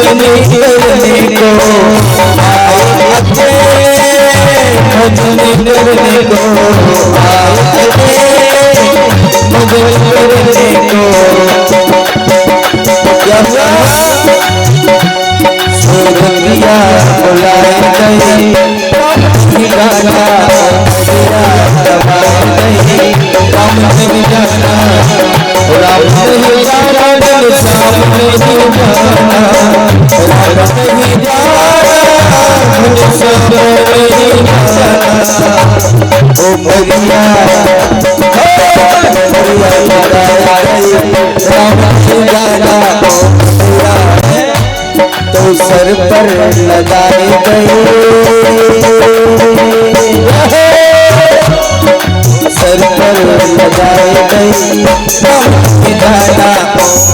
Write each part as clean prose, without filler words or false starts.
करने को आए थे, भजन करने को आए थे, भजन करने को। क्या हुआ? सोरंगिया बुलाए गई, गाना मेरा दबाए गई। राम नहीं जाना, राम नहीं जाना, श्याम नहीं जाना, राम नहीं जाना, श्याम नहीं जाना। ओ मरिया राम नहीं जाना, तो सर पर लगाए गए, सर पर लगाए गए। राम नहीं जाना,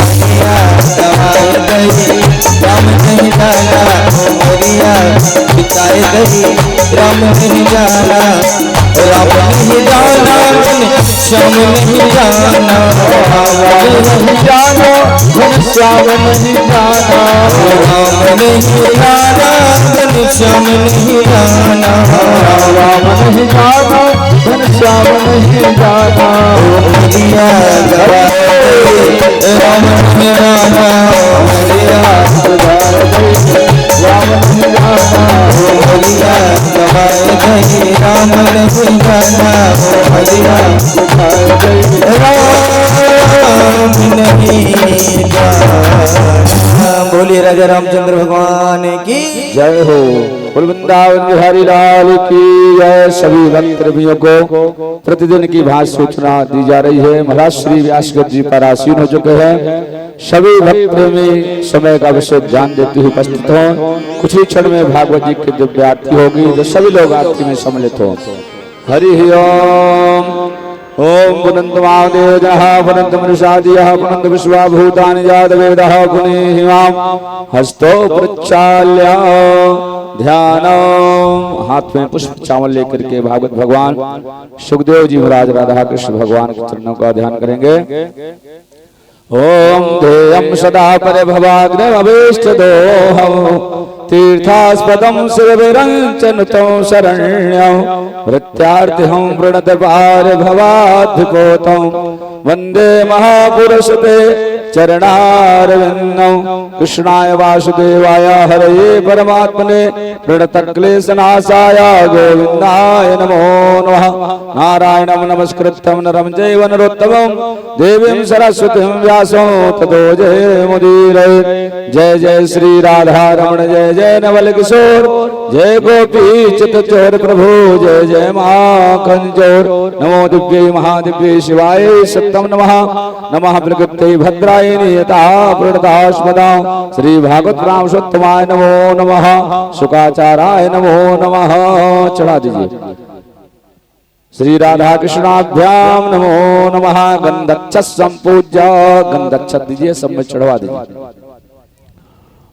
मरिया दबाए गई। राम नहीं जाना, मरिया बिताए गई। राम नहीं जाना, राम नहीं जाना, श्याम नहीं जाना, राम नहीं जाना, श्याम नहीं जाना, राम नहीं जाना, श्याम नहीं जाना, राम नहीं जाना, श्याम नहीं जाना। मरिया राम नहीं जाना, मरिया राम नहीं जाना, मरिया दबाए गई। राम नहीं जाना, मरिया राम नहीं जाना। बोलिए राजा रामचंद्र भगवान की जय हो। बोल वृंदावन बिहारी लाल की जय। सभी भक्त को प्रतिदिन की भाषा सूचना दी जा रही है। महाराज श्री व्यासगत जी पर आसीन हो चुके हैं। सभी भक्त में समय का विषय ध्यान देते हुए उपस्थित हो। कुछ ही क्षण में भागवत जी की दिव्य आरती होगी, तो सभी लोग आरती में सम्मिलित हो। हरि ओम। ओम पुनंत महादेव जहाँ पुनंत मनुषादियः पुनंत विश्वाभूतानि जात वेदः पुनीहिमां हस्तो प्रचाल्य ध्यान। हाथ में पुष्प चावल लेकर के भागवत भगवान सुखदेव जी महाराज राधा कृष्ण भगवान के चरणों का ध्यान करेंगे। ओम ध्येयं सदा परिभवाग्निमभीष्टदोहं तीर्थास्पदं शिवविरञ्चनुतं शरण्यं वृत्यार्थिहं प्रणतपार भवाद्धिपोतं वन्दे महापुरुषते चरणारविन्दं। कृष्णाय वासुदेवाय हरये परमात्मने प्रणतक्लेशनाशाय गोविन्दाय नमो नमः। नारायणं नमस्कृत्यं नरं चैव नरोत्तमं देवीं सरस्वतीं व्यासं ततो जयमुदीरये। जय जय श्री राधा रमण जय जय नवल किशोर जय गोपी चित्तचोर प्रभु जय जय माखन चोर। नमो दिव्यै महादिव्यै शिवाय सत्यं नमः। नमः प्रकृत्यै भद्राय नियता प्रणतास्मदा श्री भागवत राम सत्तमाय नमो नमः। शुकाचाराय नमो नमः। चढ़ा दीजिए। श्री राधा कृष्णाभ्याम नमो नमः। गंधक्ष संपूज्य गंधक्ष दीजिए, सब में चढ़वा दीजिए।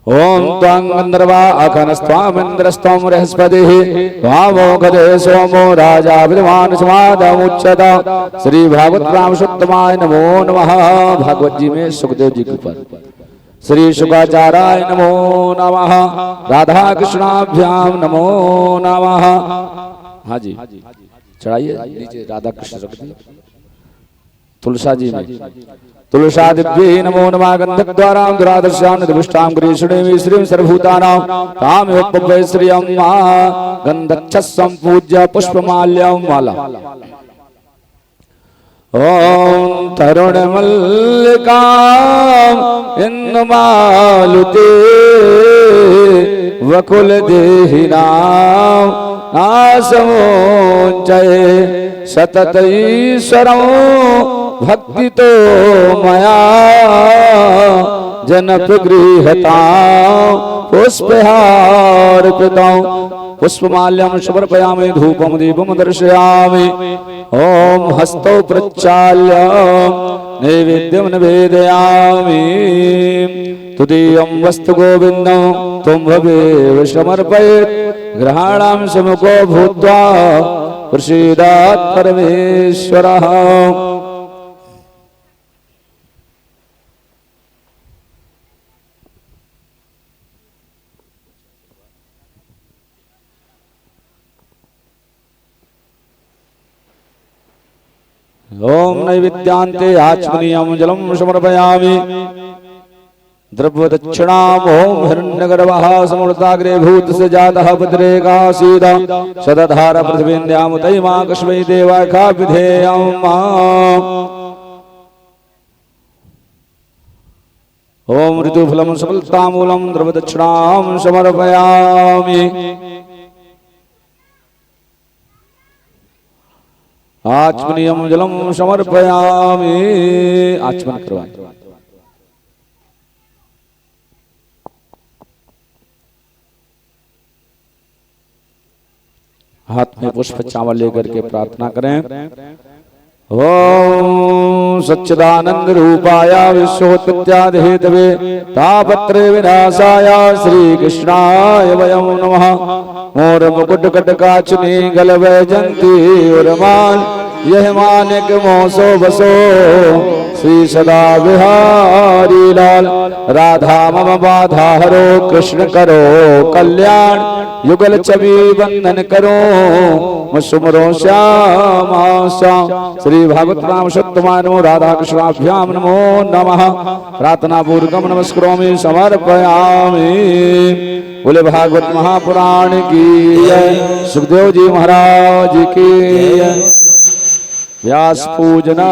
ओम त्वां गंधर्वा अखनस्त्वामिन्द्रस्त्वं बृहस्पतिः त्वामोघदे सोमो राजा विद्वान् समादमुच्यते। श्री भागवत राम सत्तमाय नमो नमः। भागवत जी में सुखदेव जी के ऊपर श्री शुकाचाराय नमो नमः। राधा कृष्णाभ्याम नमो नमः। हाँ जी चढ़ाइए नीचे राधा कृष्ण रख दिए। तुलसा जी में तुलसा दिव्ये नमो नमः। गंधद्वारां दुरादर्शान् दुष्टां ग्रीष्णेमि श्रीं सर्वभूतानां तामेवोपवै श्रियं मा गन्धक्ष संपूज्य पुष्पमाल्यं माला। ओम तरुण मल्लिका इंदुमालुते वकुल देहिनां नासमुच्चये सतत ईश्वरं भक्ति तो मया जनप्रगृहता पुष्पहार्पितं पुष्पमाल्यं समर्पयामि धूपं दीपं दर्शयामि। ओम हस्तौ प्रचाल्य नैवेद्यं निवेदयामि। तुदीयं वस्तु गोविन्दं तुम्भवेव समर्पयेत् ग्रहाणां समुखो भूत्वा प्रसीदात् परमेश्वरः। ओम नैवेद्यान्ते आचमनीयं जलं समर्पयामि द्रव्यदक्षिणाम् ओम हिरण्यगर्भः समृताग्रे भूतस्य जातः पुत्रेकासीद सदधार पृथिवीन्द्यामुतैमाकस्मै देवाय विधेयम् ओम ऋतुफलं सफलतामूलं द्रव्यदक्षिणां समर्पयामि आचमनीयं जलं समर्पयामि आचमन करवाएं हाथ में पुष्प चावल लेकर के प्रार्थना करें ओम सच्चिदानंद रूपाय विश्वोत्पत्त्यादि हेतवे तापत्रे विनाशाय श्री कृष्णाय वयं नमः मोर मुकुट कटकाचुनी गलवैजंती उर्माल यह मानिक मोसो बसो श्री सदा बिहारी लाल राधा मम बाधा हरो कृष्ण करो कल्याण युगल छवि बंधन करो मुसुमरो श्यामा श्याम श्री भागवत राम सत्यमानो राधा कृष्णाभ्याम नमो नमः प्रार्थना पूर्वकम नमस्करोमि समर्पयामि बोले भागवत महापुराण की जय सुखदेव जी महाराज की जय व्यास पूजना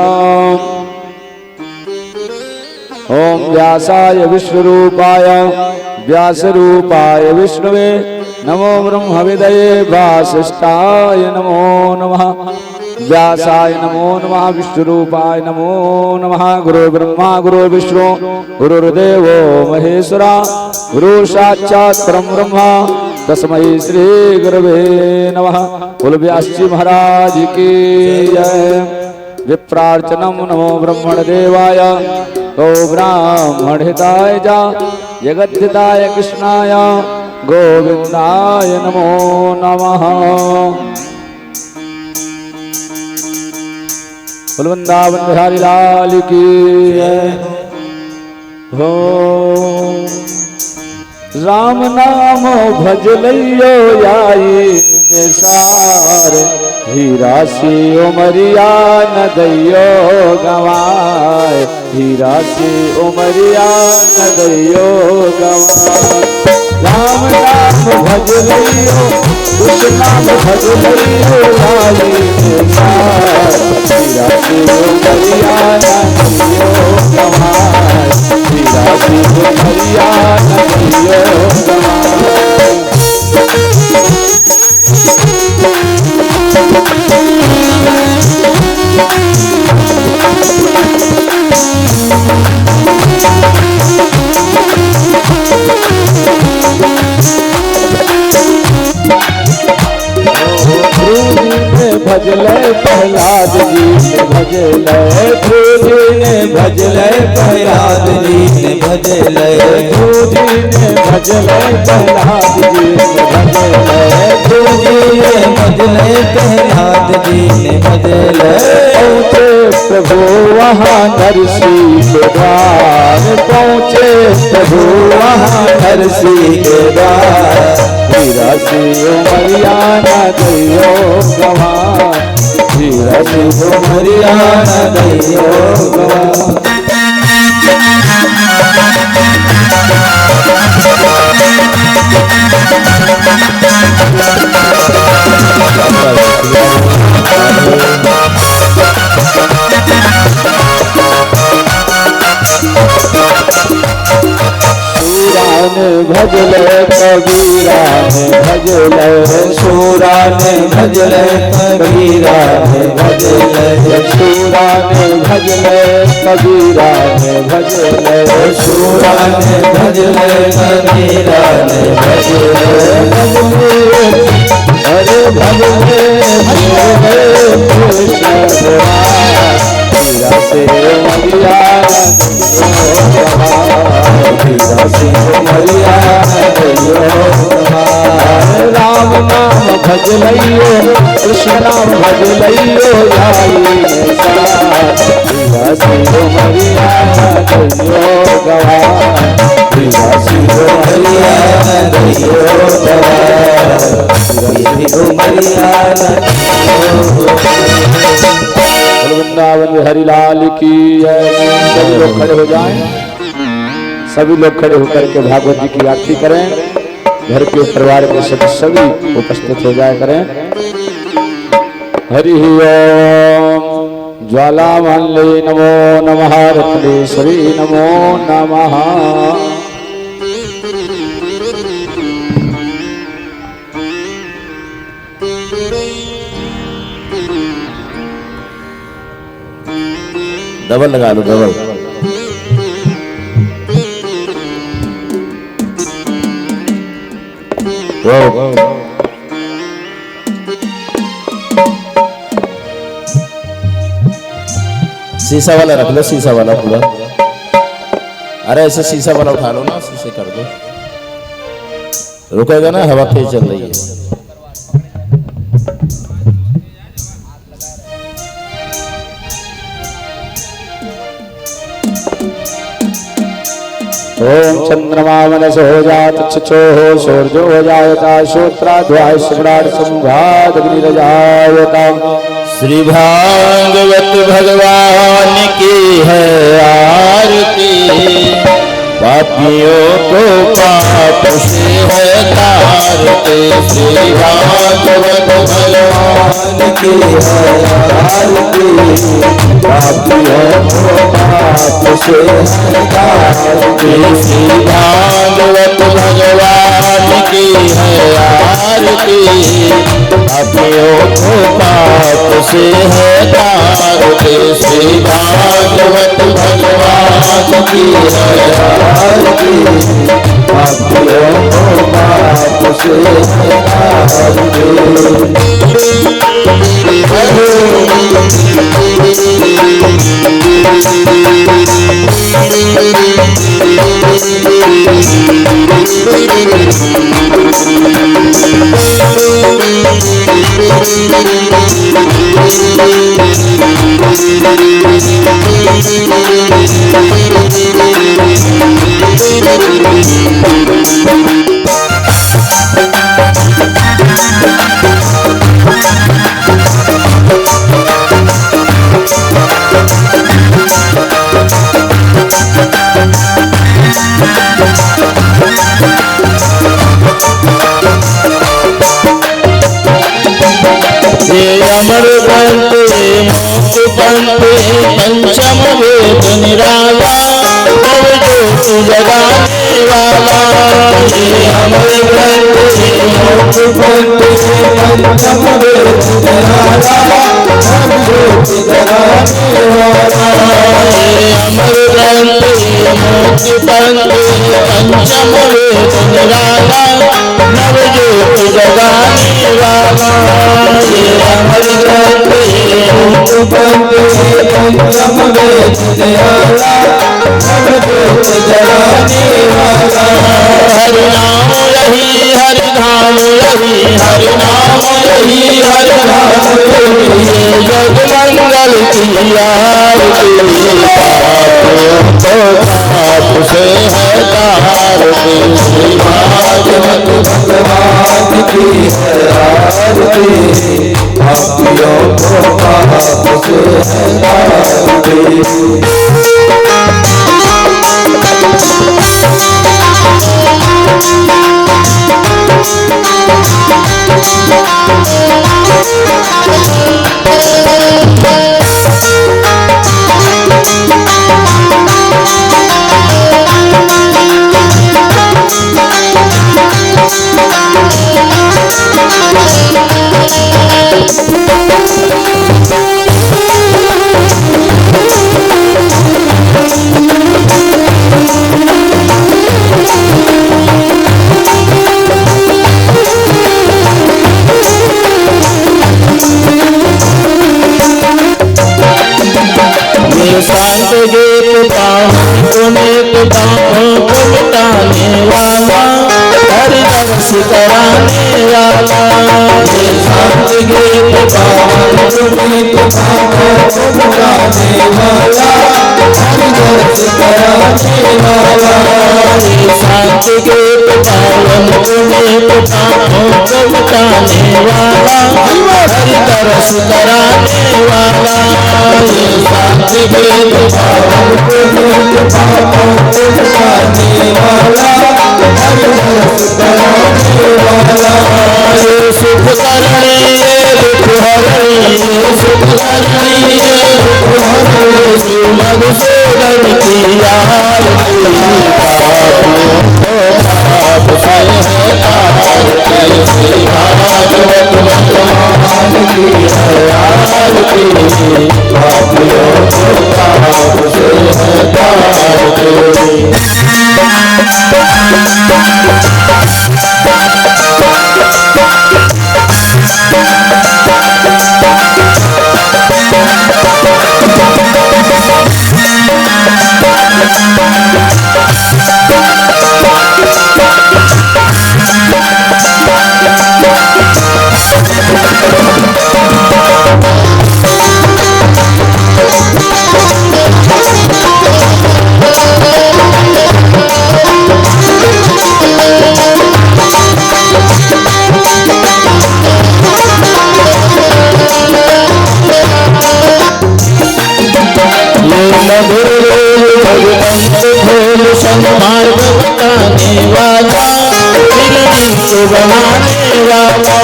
ओम व्यासाय विश्वरूपाय व्यासरूपाय विष्णुवे नमो ब्रह्म विदये वासिष्ठाय नमो नमः व्यासाय नमो नमः विष्णुरूपाय नमो नमः गुरु ब्रह्मा गुरु विष्णु गुरुर्देवो महेश्वरा गुरु साक्षात् परं ब्रह्म तस्मै श्री गुरवे नमः बोल व्यास जी महाराज की जय विप्रार्चनम नमो ब्रह्मण देवाय गो ब्राह्मण हिताय जा जगद्धिताय कृष्णाय गोविंदाय नमो नमः बोल वृंदावन बिहारी लाल की हो राम नाम भज लियो आई निसार हीरा सी उमरिया न दैयो गवाए हीरा सी उमरिया न दैयो गवाए राम नाम भज लियो कृष्ण नाम भज लियो आई निसार हीरा सी उमरिया न दैयो गवाए हीरा सी उमरिया न दैयो भजले प्रहलाद जी ने भजले ध्रुवी ने भजले प्रहलाद जी ने भजले ध्रुवी ने भजले प्रहलाद जी ने भजले ध्रुवी ने भजले प्रहलाद जी ने भजले पहुँचे प्रभु वहाँ नरसी के द्वार पहुँचे प्रभु वहाँ नरसी के द्वार हीरा सी उमरिया न दैयो गवार हीरा सी उमरिया न दैयो गवार ने भजले कबीरा ने भजले सूरा ने भजले कबीरा ने भजले सूरा ने भजले कबीरा ने भजले सूरा ने भजले कबीरा ने भजले अरे भजले कृष्ण हीरा से मरिया राम नाम भज लियो कृष्ण नाम भज लियो मरिया दैयो गवा वृंदावन बिहारी लाल की जय। सभी लोग खड़े हो जाएं, सभी लोग खड़े होकर के भागवत जी की आरती करें। घर के परिवार के सभी उपस्थित हो जाया करें। हरि ओम। ज्वालामल्ले नमो नमः, रत्नेश्वरी नमो नमः। डबल लगा दो, डबल। शीशा वाला रख लो, शीशा वाला पूरा। अरे ऐसे शीशा वाला उठा लो ना, शीशे कर दो। रुकेगा ना, हवा तेज चल रही है। ओम चंद्रमा मनसो जात चक्षो सूर्यो जायता श्रोत्राध्याय सम्राट संघात अग्निरजायता। श्री भागवत भगवान की है आरती, पापियों को पाप से है तारते। श्री भागवत भगवान की है आरती, पापियों को पाप से है तारते। श्री भागवत भगवान की है आरती, पापियों को पाप से है तारते। श्री भागवत भगवान की है आरती, पापियों को पाप से है तारते। अमर बनते मोक्ष बनते पंचम वेद निराला, ज्योति जगाने वाला। अमर बनते मोक्ष बनते पंचम वेद निराला, ज्योति जगाने वाला। अमर बनते मोक्ष बनते पंचम वेद निराला, नव ज्योति जगाने वाला। अमर बनते मोक्ष बनते पंचम वेद निराला, नव ज्योति जगाने वाला। हरि नाम रही, हरि नाम रही, हरि नाम रही, हरि नाम रही, जग मंगल की आरती। पाप से है तारती। श्री भागवत भगवान की है आरती, पापियों को पाप से है तारती। शांत गेट पाऊं तुम्हें पाऊं को मिटाने वाला, हरि दर्श कराने वाला। शांत गेट पाऊं तुम्हें पाऊं को मिटाने वाला, हरि दर्श कराने वाला। शांत शांति के पावन पुनीत पापों को मिटाने वाला हरि तरस कराने वाला ये शांति के पावन पुनीत पापों को मिटाने वाला हरि तरस कराने वाला ये सुख करने ये दुख हरने ये सुख करने ये दुख हरने श्री मधुसूदन की आरती पाप से है आरती श्री भागवत भगवान की आरती पापियों को पाप से है आरती सन्मार्ग बताने वाला मिलने को बनाने वाला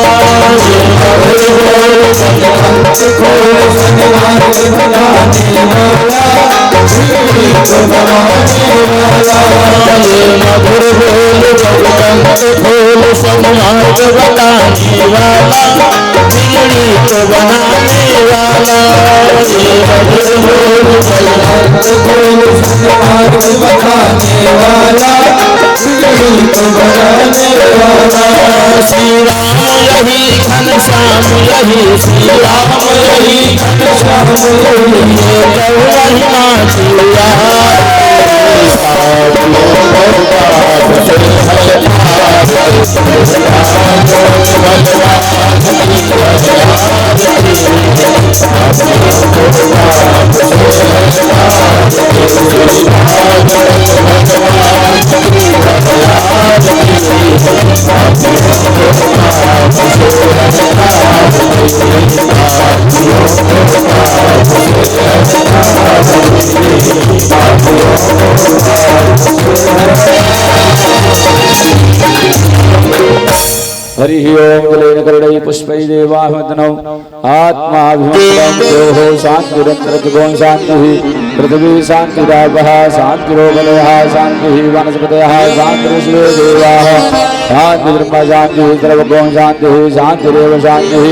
सन्मार्ग बताने वाला मिलने को बनाने वाला ये मधुर बोल भगवंत बोल सन्मार्ग बताने वाला मिलने को बनाने वाला ये मधुर बोल भगवंत बोल सन्मार्ग बताने वाला को बनाने वाला श्री राम यही घनश्याम यही श्री राम यही घनश्याम यही महिमा जिया हरि ओम गलेन करड़ई पुष्पै देवाहमदनौ आत्माभिमतं देहो शान्तिरन्तरजगों शान्तिः पृथिवी शान्तिरापः शान्तिरोगलयः शान्तिः वनस्पतयः शान्तिर्विश्वे देवाः शान्तिर्ब्रह्म शान्तिः सर्वगों शान्तिः शान्तिरेव शान्तिः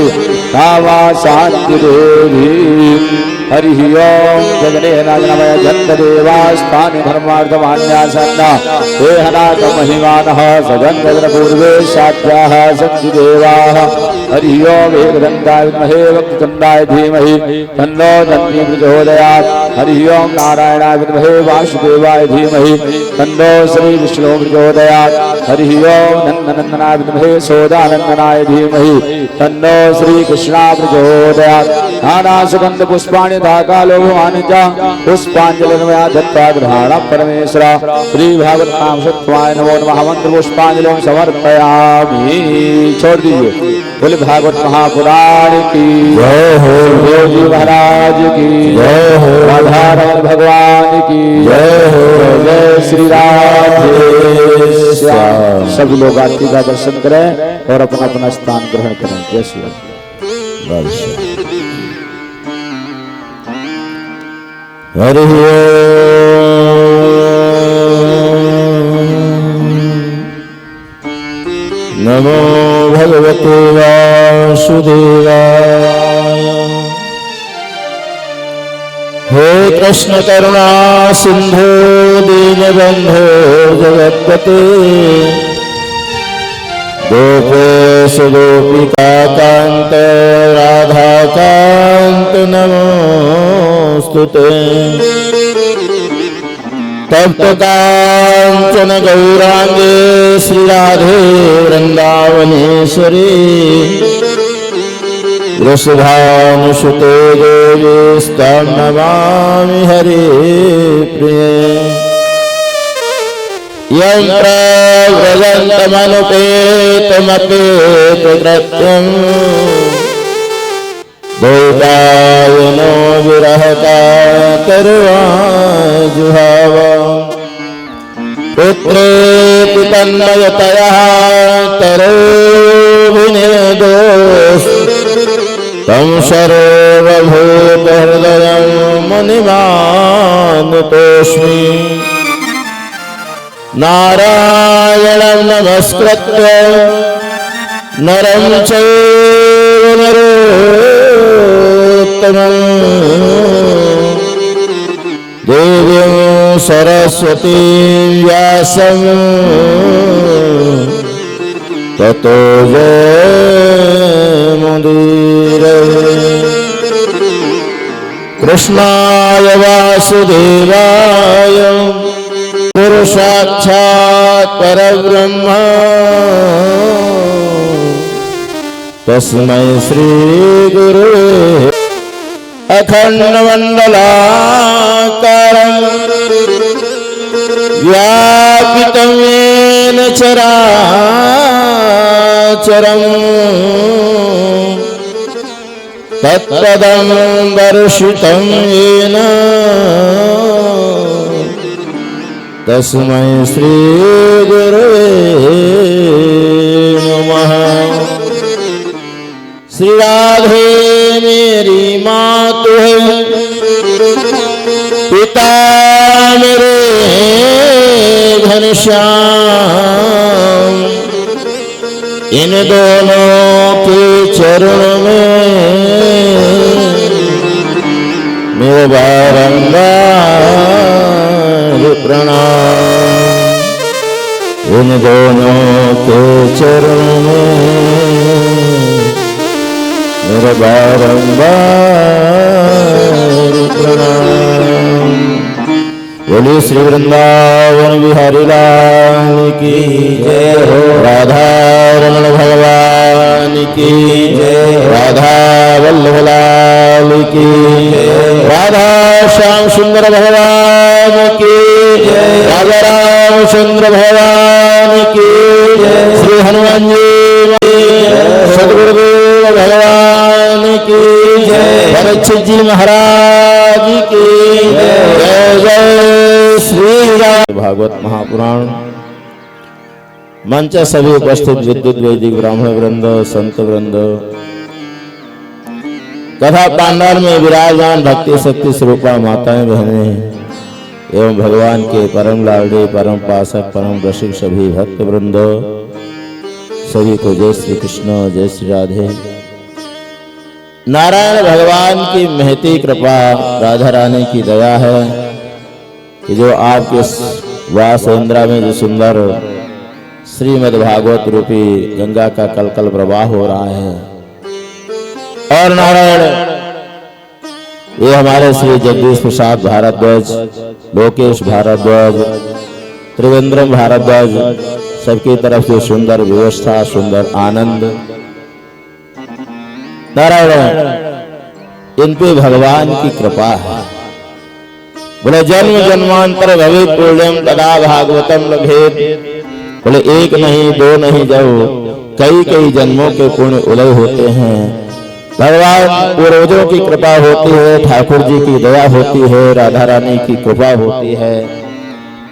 तावा शान्तिरेधि हरि ओम जगने नागनमय जन्तदेवास्तानि धर्मार्थमान्यासन्ना हे हनाथ महिमानः सजन्मपूर्वे साध्याः सन्ति देवाः हरि ओम एकदन्ताय विद्महे वक्रतुण्डाय धीमहि तन्नो दन्ती प्रचोदयात् हरि ओम नारायणाय विद्महे वासुदेवाय धीमहि तन्नो श्री विष्णु प्रचोदयात् हरि ओम नन्दनन्दनाय विद्महे सोदानन्दनाय धीमहि तन्नो श्री कृष्णा प्रचोदयात् नाना सुगंध पुष्पाणि धाकालोभमानिचा पुष्पांजलिर्मया दत्ता गृहाण परमेश्वर श्री भागवत नाम सत्वाय नमो नमः मंत्र पुष्पांजलिं समर्पयामि। छोड़ दीजिए। बोले भागवत महापुराण की जय हो, देव जी महाराज की जय हो, राधारमण भगवान की जय हो, जय श्री राधे श्याम। सभी लोग आरती का दर्शन करें और अपना अपना स्थान ग्रहण करें। जय श्री राम। हरि ओम नमो भगवते वासुदेवाय। हे कृष्ण करुणा सिंधु दीनबंधो जगत्पते गोपेश गोपिका कांत राधा कांत नमोस्तुते। तप्त कांचन गौरांगे श्री राधे वृंदावनेश्वरी वृषभानुसुते देवी स्तम नमामि हरे प्रिय। यं प्रव्रजन्तमनुपेतमपेतकृत्यम् द्वैपायनो विरहकातर्वाजुहाव पुत्रेति तन्मयतया तरोभिनेदोस् तं सर्वभूतहृदयं मुनिमानतोऽस्मि नारायणं नमस्कृत्य नरं चैव नरोत्तमम् देवीं सरस्वतीं व्यासं ततो जयमुदीरये। कृष्णाय वासुदेवाय पुरुषाक्षात् परब्रह्म तस्मै श्री गुरुवे अखण्डमण्डलाकारं व्यापितं येन चराचरं तत्पदं दर्शितं येन तस्मै श्री गुरुवे नमः। श्री राधे मेरी मातु है, पिता मेरे घनश्याम, इन दोनों के चरण में मेरे बारंबार प्रणाम। इन दोनों के चरण में मेरे बारंबार प्रणाम। बोलिए श्री वृंदावन बिहारी लाल की जय हो, राधा रमण भगवान की जय, राधा वल्लभ लाल की जय, राधा श्याम सुंदर भगवान की जय, राजा रामचंद्र भगवान की जय, श्री हनुमान जी सदगुरुदेव भगवान की जय, परीक्षित जी महाराज की जय। जय श्री राम। भागवत महापुराण मंच सभी उपस्थित विद्युत वैदिक ब्राह्मण वृंद, संत वृंद तथा पांडाल में विराजमान भक्ति शक्ति स्वरूपा माताएं बहनें एवं भगवान के परम लाडले परम पासक परम रसिक सभी भक्त वृंद सभी को जय श्री कृष्ण, जय श्री राधे। नारायण भगवान की महती कृपा, राधा रानी की दया है कि जो आपके वासेंद्रा में जो सुंदर श्रीमद् भागवत रूपी गंगा का कलकल प्रवाह हो रहा है। और नारायण ये हमारे श्री जगदीश प्रसाद भारद्वाज, लोकेश भारद्वाज, त्रिवेंद्रम भारद्वाज सबकी तरफ से सुंदर व्यवस्था, सुंदर आनंद। नारायण इन पे भगवान की कृपा है। बोले जन्म जन्मांतर भवेत पुण्यम तदा भागवतम लभेत। बोले एक नहीं दो नहीं जब कई कई जन्मों के पुण्य उदय होते हैं। भगवान पूर्वजों की कृपा होती है, ठाकुर जी की दया होती है, राधा रानी की कृपा होती है,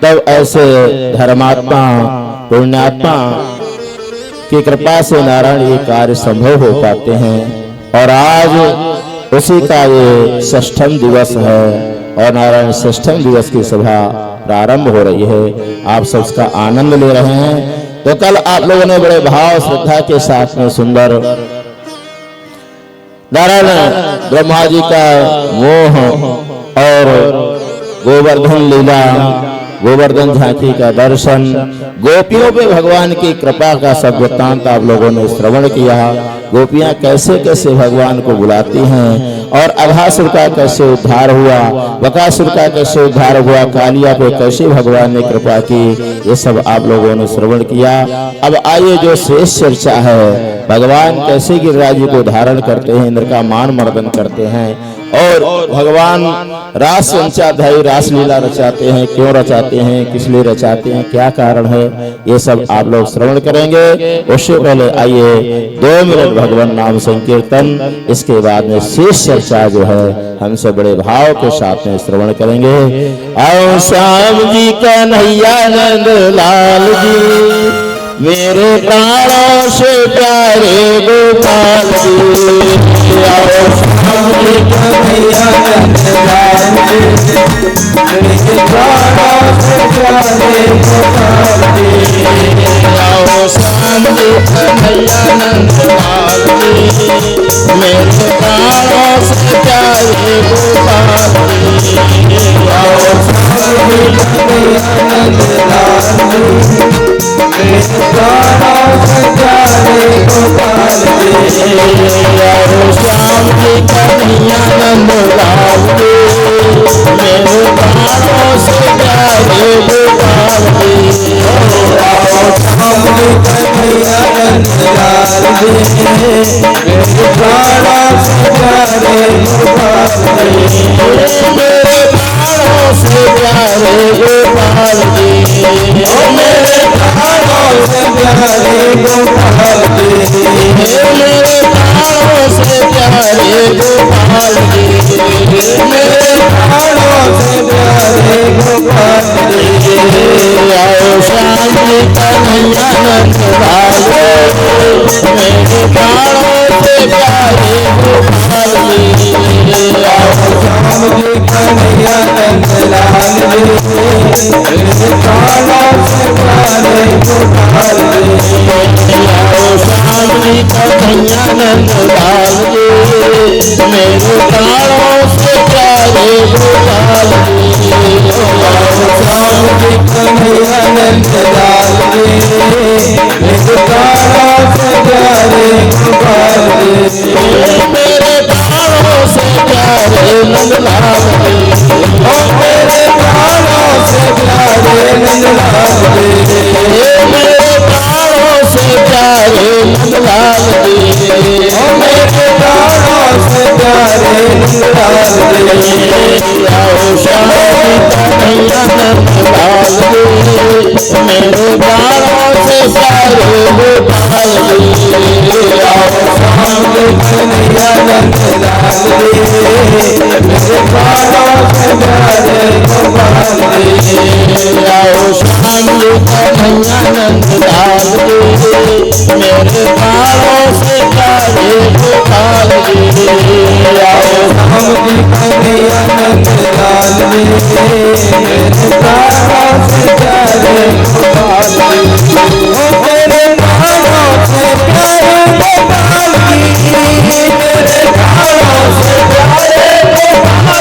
तब ऐसे धर्मात्मा पुण्यात्मा की कृपा से नारायण ये कार्य संभव हो पाते हैं। और आज उसी का ये षष्ठम दिवस है और नारायण षष्ठम दिवस की सभा प्रारंभ हो रही है। आप सब इसका आनंद ले रहे हैं। तो कल आप लोगों ने बड़े भाव श्रद्धा के साथ में सुंदर नारायण ब्रह्मा जी का मोह और गोवर्धन लीला, गोवर्धन झांकी का दर्शन, गोपियों पे भगवान की कृपा का सब वृत्तांत आप लोगों ने श्रवण किया। गोपियां कैसे कैसे भगवान को बुलाती हैं और अघासुर का कैसे उद्धार हुआ, बकासुर का कैसे उद्धार हुआ, कालिया पे कैसे भगवान ने कृपा की, ये सब आप लोगों ने श्रवण किया। अब आइए जो शेष चर्चा है, भगवान कैसे गिरिराज जी को धारण करते हैं, इंद्र का मान मर्दन करते हैं, और भगवान रास संचाध्यायी रासलीला रचाते हैं, क्यों रचाते हैं, किस लिए रचाते हैं, क्या कारण है, ये सब आप लोग श्रवण करेंगे। उससे पहले आइए 2 मिनट भगवान नाम संकीर्तन, इसके बाद में शेष चर्चा जो है हम सब बड़े भाव के साथ में श्रवण करेंगे। आओ श्याम जी कन्हैया नंद लाल जी, मेरे प्राणों से प्यारे गोपाल जी। आओ श्याम जी कन्हैया नंद लाल जी, मेरे प्राणों से प्यारे गोपाल जी। आओ श्याम जी कन्हैया नंद लाल जी, मेरे प्राणों से प्यारे गोपाल जी। आओ श्याम जी कन्हैया नंद लाल जी, मेरे प्राणों से प्यारे गोपाल जी। आओ श्याम जी कन्हैया नंद लाल जी, मेरे प्राणों से प्यारे गोपाल जी। आओ श्याम जी कन्हैया नंद लाल जी, मेरे प्राणों से प्यारे गोपाल जी। मेरे प्राणों से प्यारे गोपाल जी, मेरे प्राणों से प्यारे गोपाल जी। मेरे प्राणों से प्यारे गोपाल जी, मेरे प्राणों से प्यारे गोपाल जी। आओ श्याम जी कन्हैया नंद लाल जी, मेरे प्राणों से प्यारे गोपाल जी। आओ श्याम जी कन्हैया नंद लाल जी, मेरे प्राणों से प्यारे गोपाल जी। आओ श्याम जी कन्हैया नंद लाल जी, मेरे प्राणों से प्यारे गोपाल जी। आओ श्याम जी कन्हैया नंद लाल जी, मेरे प्राणों से प्यारे गोपाल जी। मेरे प्राणों से प्यारे नंद लाल जी, मेरे प्राणों से प्यारे नंद लाल जी। मेरे प्राणों से प्यारे नंद लाल जी, मेरे प्राणों से प्यारे नंद लाल जी। आओ श्याम जी कन्हैया नंद लाल जी, मेरे प्राणों से प्यारे गोपाल जी। आओ श्याम जी कन्हैया नंद लाल जी, मेरे प्राणों से प्यारे गोपाल जी। आओ श्याम जी कन्हैया नंद लाल जी, मेरे प्राणों से प्यारे गोपाल जी। आओ श्याम जी कन्हैया नंद लाल जी, मेरे प्राणों से प्यारे गोपाल जी। मेरे प्राणों से प्यारे गोपाल जी, मेरे प्राणों से प्यारे गोपाल जी।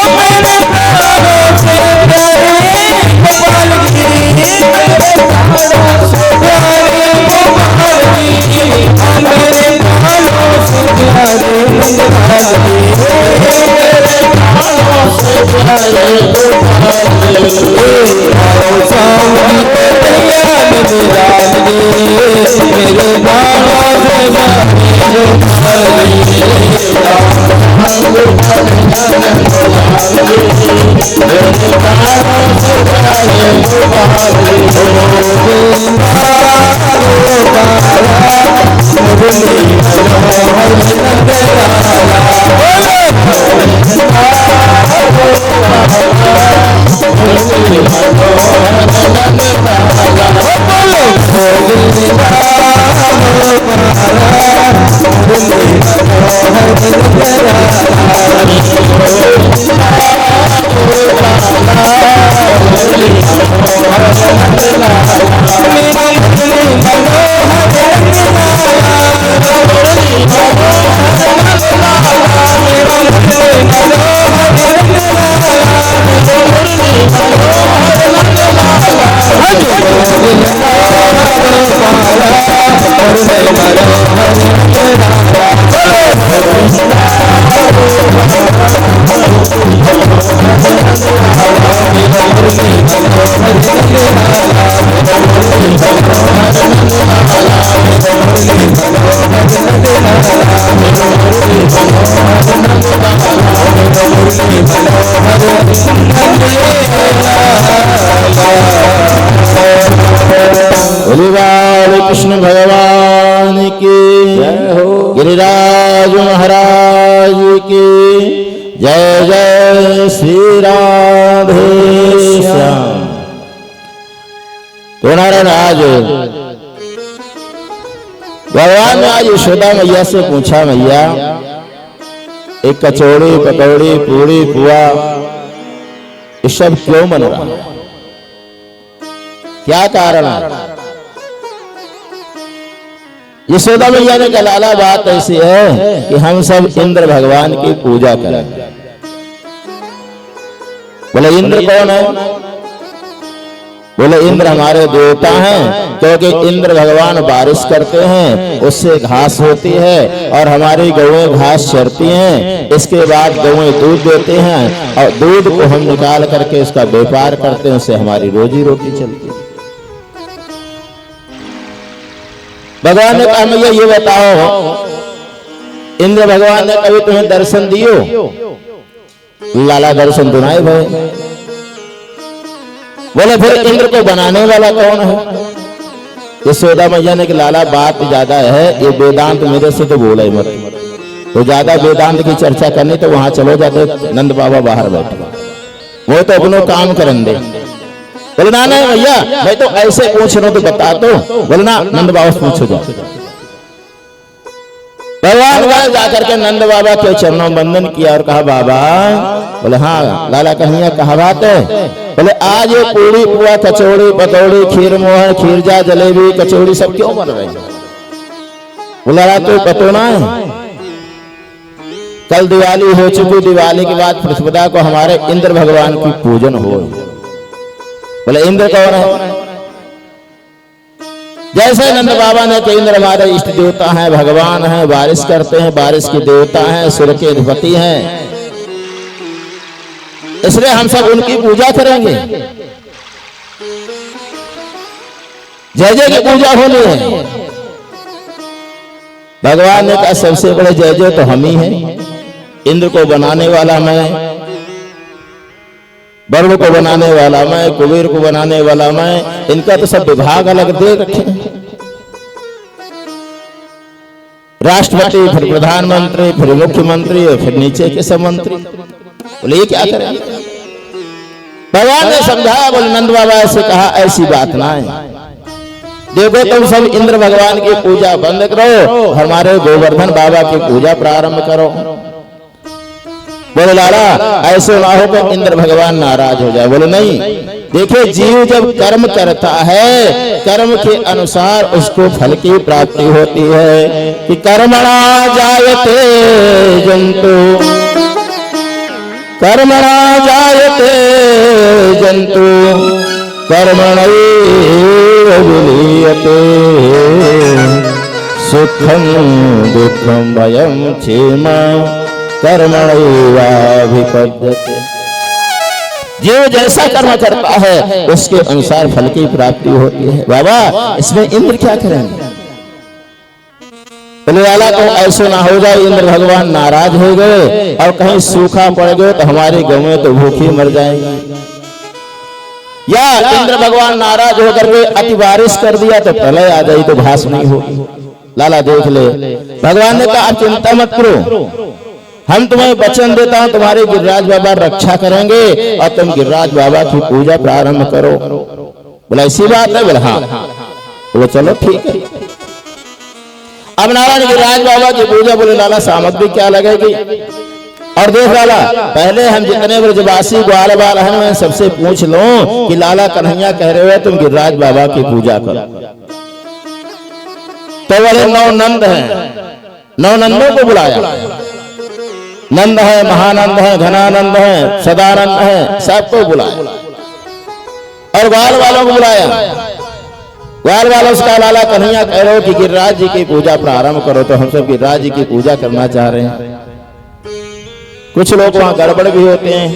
मेरे प्राणों से प्यारे गोपाल जी, मेरे प्राणों से प्यारे गोपाल जी। मेरे प्राणों से प्यारे गोपाल जी, मेरे प्राणों से प्यारे गोपाल जी। आओ श्याम जी कन्हैया नंद लाल जी, मेरे प्राणों से प्यारे गोपाल जी। आओ कन्हैया नंद लाल जी, मेरे प्राणों से प्यारे गोपाल जी। मुरली मनोहर नंद लाला, मुरली मनोहर नंद लाला, बोलो मुरली मनोहर बोले कृष्ण भगवान की जय हो। गिरिराज महाराज की जय। जय श्री राधे श्याम। तो नारायण आज भगवान ने आज यशोदा मैया से पूछा, मैया एक कचौड़ी पकौड़ी पूरी पुआ ये सब क्यों बन रहा है, क्या कारण है? यशोदा मैया ने कहा, लाला बात ऐसी है कि हम सब इंद्र भगवान की पूजा करें। बोले इंद्र कौन है? बोले इंद्र हमारे देवता हैं, क्योंकि इंद्र भगवान बारिश करते हैं, उससे घास होती है और हमारी गौएं घास चरती हैं। इसके बाद गौएं दूध देते हैं और दूध को हम निकाल करके उसका व्यापार करते हैं, उससे हमारी रोजी रोटी चलती है। भगवान ने कहा, मैया ये बताओ, इंद्र भगवान ने कभी तुम्हें दर्शन दियो? लाला दर्शन दुनाए भाई। बोले फिर इंद्र को बनाने वाला कौन है? यशोदा मैया ने कि लाला बात ज्यादा है, ये वेदांत मेरे से तो बोला ही मत। तो ज्यादा वेदांत की चर्चा करनी तो वहां चलो जाते, नंद बाबा बाहर बैठे, वो तो अपनो काम करन दे। बोले ना नहीं भैया, मैं तो ऐसे पूछ रहा हूं तो बता दो। बोले ना, नंद बाबा से पूछो जाओ। भगवान वहां जाकर के नंद बाबा के चरणों बंदन किया और कहा, बाबा। बोले हाँ लाला कन्हैया, कहा बात है? बोले आज ये पूरी पुआ कचौड़ी पकौड़ी खीर मोहन खीरजा जलेबी कचौड़ी सब क्यों बन रहे हैं? बोला तो पतो ना है, कल दिवाली हो चुकी, दिवाली के बाद प्रतिपदा को हमारे इंद्र भगवान की पूजन हो। बोले इंद्र कौन है? जैसे नंद बाबा ने कि इंद्र हमारे इष्ट देवता हैं, भगवान हैं, बारिश करते हैं, बारिश के देवता हैं, सूर्य के अधिपति हैं, इसलिए हम सब उनकी पूजा करेंगे। जय जय की पूजा होनी है। भगवान ने कहा, सबसे बड़े जय जय तो हम ही हैं। इंद्र को बनाने वाला मैं, वरुण को बनाने वाला मैं, कुबेर को बनाने वाला मैं, इनका तो सब विभाग अलग दे रखे। राष्ट्रपति, फिर प्रधानमंत्री, फिर मुख्यमंत्री और फिर नीचे के सब मंत्री। बोले ये क्या करें? भगवान ने समझाया। बोले नंद बाबा से कहा, ऐसी बात ना है, देखो तुम सब इंद्र भगवान की पूजा बंद करो, हमारे गोवर्धन बाबा की पूजा प्रारंभ करो। बोले लाला ऐसे ना हो कि इंद्र भगवान नाराज हो जाए। बोले नहीं, देखिए जीव जब कर्म करता है, कर्म के अनुसार उसको फल की प्राप्ति होती है। कि कर्मणा जायते जंतु, कर्मणा जायते जंतु, कर्मणैव विलीयते, सुखं दुःखं भयं क्षेम कर्मणैवाभिपद्यते। जीव जैसा कर्म करता है उसके अनुसार फल की प्राप्ति होती है। बाबा इसमें इंद्र क्या करेंगे? बोले लाला तो ऐसे ना हो जाए इंद्र भगवान नाराज हो गए और कहीं सूखा पड़ गए तो हमारी गौएं तो भूखी मर जाएंगी, या इंद्र भगवान नाराज होकर के अति बारिश कर दिया तो प्रलय आ जाए तो घास नहीं होगी। लाला देख ले, भगवान ने कहा आप चिंता मत करो, हम तुम्हें वचन देता हूं तुम्हारे गिरिराज बाबा रक्षा करेंगे और तुम गिरिराज बाबा की पूजा प्रारंभ करो। बोला ऐसी बात है? बोला हाँ। बोले चलो ठीक है। अब नारायण गिरिराज बाबा की पूजा। बोले लाला सामग्री क्या लगेगी? और देख लाला पहले हम जितने ब्रजवासी ग्वाल बाल हैं मैं सबसे पूछ लो कि लाला कन्हैया कह रहे हो तुम गिरिराज बाबा की पूजा करो। तो बोले 9 नंद हैं, 9 नंदों को बुलाया। नंद है, महानंद है, घनानंद है, सदानंद है, सबको बुलाया और ग्वाल वालों को बुलाया। ग्वाल वालों से कहा लाला कन्हैया कह रहे हो कि गिरिराज जी की पूजा प्रारंभ करो, तो हम सब गिरिराज जी की पूजा करना चाह रहे हैं। कुछ लोग वहां गड़बड़ भी होते हैं,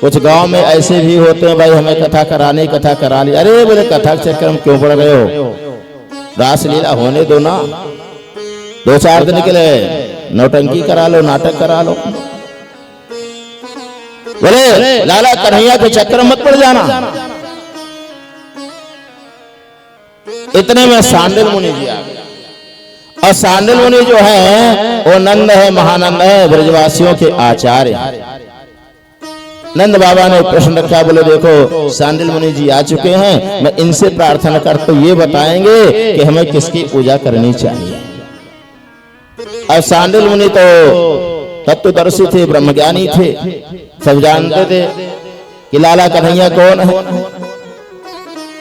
कुछ गांव में ऐसे भी होते हैं भाई हमें कथा करानी, कथा करा ली। अरे बोले कथा के चक्कर में क्यों पड़ रहे हो? रासलीला होने दो ना, 2-4 दिन के लिए नौटंकी करा लो, नाटक करा लो। बोले लाला कन्हैया के चक्कर में मत पड़ जाना। इतने में सांडिल मुनि जी आ गए। और सांडिल मुनि जो है वो नंद है, महानंद है, ब्रजवासियों के आचार्य। नंद बाबा ने प्रश्न रखा, बोले देखो सांडिल मुनि जी आ चुके हैं, मैं इनसे प्रार्थना करता हूं, ये बताएंगे कि हमें किसकी पूजा करनी चाहिए। अब सांडिल मुनि तो तत्वदर्शी थे, ब्रह्मज्ञानी थे, सब जानते थे कि लाला कन्हैया कौन है।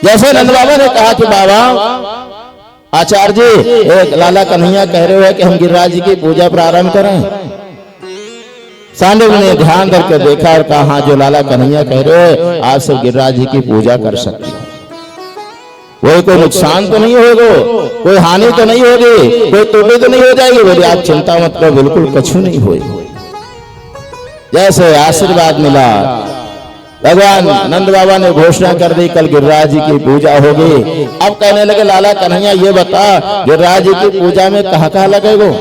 जैसे नंद बाबा ने कहा कि बाबा आचार्य जी, एक लाला कन्हैया कह रहे हो कि हम गिरिराज जी की पूजा प्रारंभ करें। सांडिल ने ध्यान करके देखा और कहा, हाँ जो लाला कन्हैया कह रहे हो आप सब गिरिराज जी की पूजा कर सकते हो। कोई नुकसान तो नहीं होगा, कोई हानि तो नहीं होगी, कोई त्रुटि तो नहीं हो जाएगी। बोले आप चिंता मत करो, बिल्कुल कछु नहीं होगा। जैसे आशीर्वाद मिला, भगवान नंद बाबा ने घोषणा कर दी कल गिरिराज जी की पूजा होगी। अब कहने लगे लाला कन्हैया ये बता, गिरिराज जी की पूजा में कहाँ लगेगा?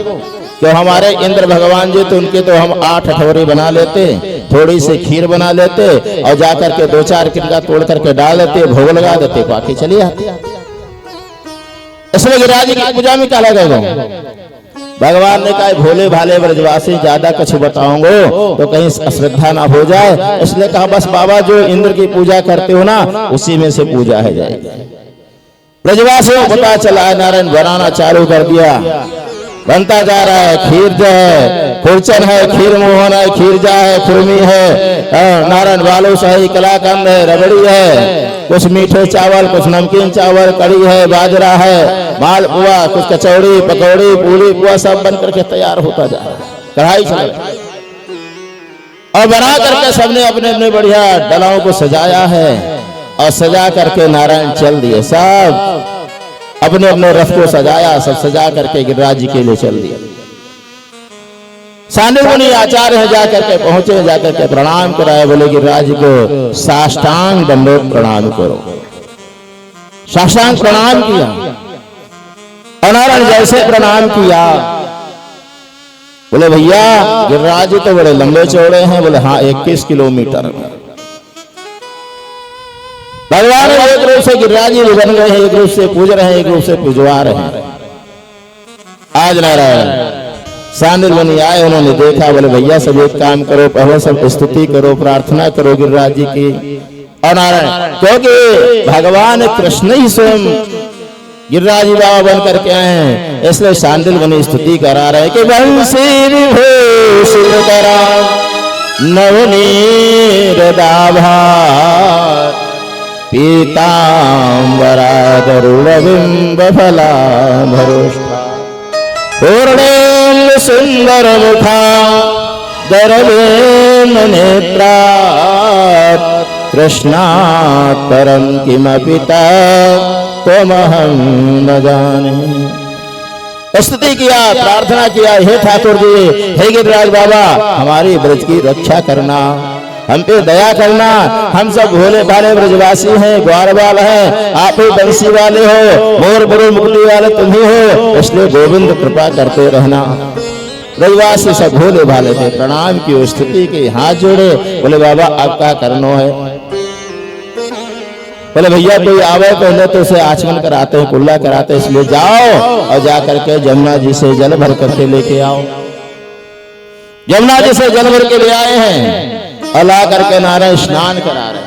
कि हमारे इंद्र भगवान जी तो उनके तो हम 8 हठौरे बना लेते, थोड़ी सी खीर बना लेते और जाकर के 2-4 किनका तोड़ करके डाल देते, भोग लगा देते, बाकी चली आती। इसमें गिरिराज जी की पूजा में क्या लगेगा? भगवान ने कहा भोले भाले ब्रजवासी ज्यादा कुछ बताऊंगा तो कहीं अश्रद्धा ना हो जाए, इसलिए कहा बस बाबा जो इंद्र की पूजा करते हो ना उसी में से पूजा है जाएगी। ब्रजवासियों को पता चला है, नारायण बनाना चालू कर दिया, बनता जा रहा है। खीर जो है खुरचन है, खीर मोहन है, खीरजा है, खुरमी है, नारायण बालूशाही, कलाकंद है, रबड़ी है, कुछ मीठे चावल, कुछ नमकीन चावल, कड़ी है, बाजरा है, मालपुआ, कुछ कचौड़ी, पकौड़ी, पूरी पुआ सब बन करके तैयार होता जा रहा है। कढ़ाई चल रही है और बना करके सबने अपने अपने बढ़िया डलाओं को सजाया है और सजा करके नारायण चल दिए। सब अपने अपने रथ को सजाया, सब सजा करके गिरिराज जी के लिए चल दिया। सांडिल मुनि आचार्य है, जाकर के पहुंचे, जाकर के प्रणाम कराए, बोले गिरिराज जी को साष्टांग दंडोत प्रणाम करो। साष्टांग प्रणाम किया और नारायण जैसे प्रणाम किया, बोले भैया गिरिराज जी तो बड़े लंबे चौड़े हैं। बोले हाँ 21 किलोमीटर। भगवान एक रूप से गिरिराज जी बन गए हैं, एक रूप से पूज रहे हैं, एक रूप से पूजवा रहे हैं। आज नारायण सांडिल मुनि आए, उन्होंने देखा, बोले भैया सब एक काम करो, पहले सब स्तुति करो, प्रार्थना करो गिरिराज जी की। और नारायण क्योंकि भगवान कृष्ण ही स्वयं गिरिराज जी बाबा बन करके आए हैं, इसलिए सांडिल मुनि स्तुति करा रहे कि बंसी विभूषित करा नवनीर दाभार पीतांबरा गरुड़बिंब फलाधरुष्ठा पूर्णेन्दु सुंदर मुखा दरवेन्द्र नेत्रा कृष्णात् परं किमपि त्वमहं न जाने। स्तुति किया, प्रार्थना किया, हे ठाकुर जी, हे गिरिराज बाबा हमारी ब्रज की रक्षा करना, हम पे दया करना। हम सब भोले भाले ब्रजवासी हैं, ग्वारवाल हैं, आप ही बंसी वाले हो, मोर गुरु मुक्ति वाले तुम ही हो, इसलिए गोविंद कृपा करते रहना। ब्रजवासी सब भोले भाले थे, प्रणाम की, स्तुति की, हाथ जोड़े, बोले बाबा अब क्या करना है? बोले भैया कोई आवे पहले तो उसे आचमन कराते हैं, कुल्ला कराते हैं, इसलिए जाओ और जा करके जमुना जी से जल भर करके लेके आओ। जमुना जी से जल भर के ले आए हैं और ला करके नारायण स्नान करा रहे।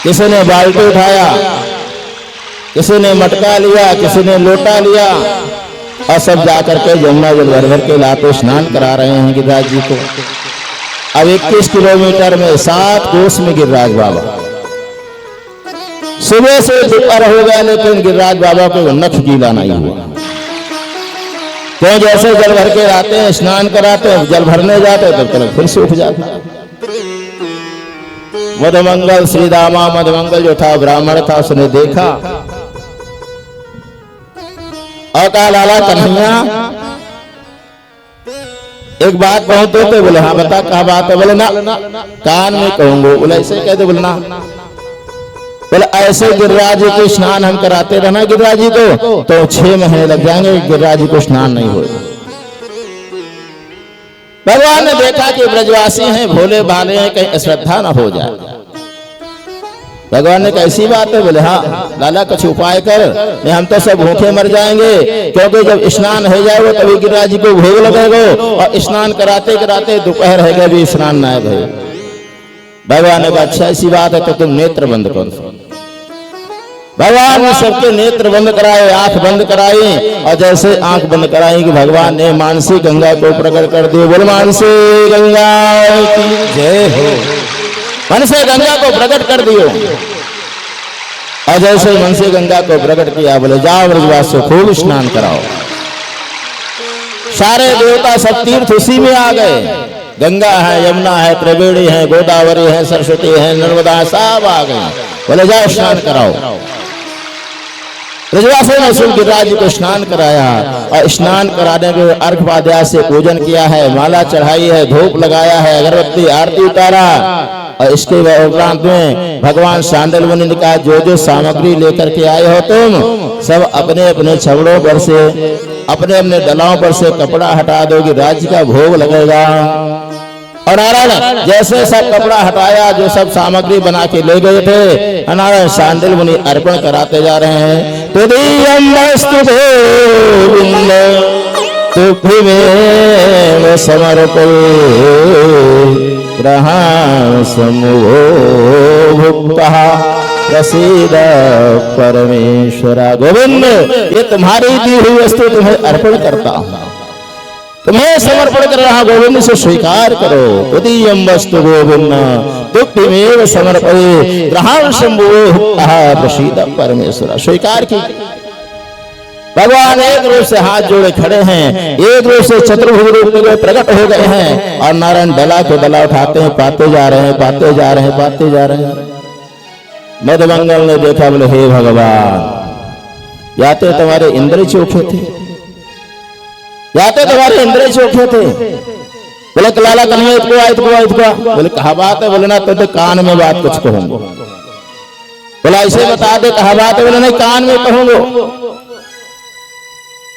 किसी ने बाल्टी उठाया, किसी ने मटका लिया, किसी ने लोटा लिया और सब जाकर के जमुना जल भर भर के लाते स्नान करा रहे हैं गिरिराज जी को। अब 21 किलोमीटर में 7 कोस में गिरिराज बाबा। सुबह से दोपहर हो गया लेकिन गिरिराज बाबा को नख गीला नहीं हुआ। तो जैसे जल भर के आते हैं, स्नान कराते हैं, जल भरने जाते हैं तो फिर सूख जाता है। मधुमंगल श्री दामा मधुमंगल जो था ब्राह्मण था, उसने देखा और कहा लाला कन्हैया एक बात कहते थे। बोले हाँ बता क्या बात है? बोले ना कान में कहूंगा। बोले ऐसे कहते? बोले ना। बोले ऐसे गिरिराज जी को स्नान हम कराते रहना गिरिराज जी को तो 6 महीने लग जाएंगे, गिरिराज जी को स्नान नहीं हो। भगवान ने देखा कि ब्रजवासी हैं, भोले भाले हैं, कहीं अश्रद्धा न हो जाए। भगवान ने कैसी बात है? बोले हाँ लाला कुछ उपाय कर, नहीं हम तो सब भूखे मर जाएंगे, क्योंकि जब स्नान हो जाएगा तभी गिरिराज जी को भोग लगेगा, और स्नान कराते कराते दोपहर है गए भी स्नान ना भय। भगवान ने कहा अच्छा ऐसी बात है तो तुम नेत्र बंद करो। भगवान ने सबके नेत्र बंद कराए, आंख बंद कराई, और जैसे आंख बंद कराई कि भगवान ने मानसी गंगा को प्रकट कर दिया। बोल मानसी गंगा की जय हो। मन से गंगा को प्रकट कर दियो, और जैसे मन से गंगा को प्रकट किया बोले जाओ ब्रजवासियों खूब स्नान कराओ। सारे देवता सब तीर्थ उसी में आ गए। गंगा है, यमुना है, त्रिवेणी है, गोदावरी है, सरस्वती है, नर्मदा है, सब आ गए। बोले जाओ स्नान कराओ। ब्रजवासियों ने शिव गिरिराज जी को स्नान कराया, और स्नान कराने के अर्घ्य से पूजन किया है, माला चढ़ाई है, धूप लगाया है, अगरबत्ती आरती उतारा। और इसके उपरांत में भगवान सांडल मुनि ने कहा जो जो सामग्री लेकर के आए हो तुम सब अपने अपने छबड़ों पर से, अपने अपने डलाओं पर से कपड़ा हटा दोगे, राज्य का भोग लगेगा। और नारायण जैसे सब कपड़ा हटाया, जो सब सामग्री बना के ले गए थे, नारायण सांडल मुनि अर्पण कराते जा रहे हैं। तुदीयमस्तु गोविंद तुभ्यमेव समर्पये ग्रहाण समूहो भुक्तः प्रसीद परमेश्वरा। गोविंद ये तुम्हारी दी हुई वस्तु तुम्हें अर्पण करता हूं, तुम्हें समर्पण कर रहा, गोविंद से स्वीकार करो। तुदीयम वस्तु गोविंद तुभ्यमेव समर्पये ग्रहाण समूहो भुक्तः प्रसीद परमेश्वरा। स्वीकार की। भगवान एक रूप से हाथ जोड़े खड़े हैं, एक रूप से चतुर्भुज रूप में प्रकट हो गए हैं, और नारायण डला को डला उठाते हैं, पाते जा रहे हैं, पाते जा रहे हैं, पाते जा रहे हैं। मधुमंगल ने देखा, बोले हे भगवान या तो तुम्हारे इंद्र चोखे थे, या तो तुम्हारे इंद्र चोखे थे। बोले लाला कन्हैया इतको बोले कहा बात है? बोले ना तो कान में बात कुछ कहूंगा। बोला ऐसे बता दे कहा बात है? बोले नहीं कान में कहूंगा।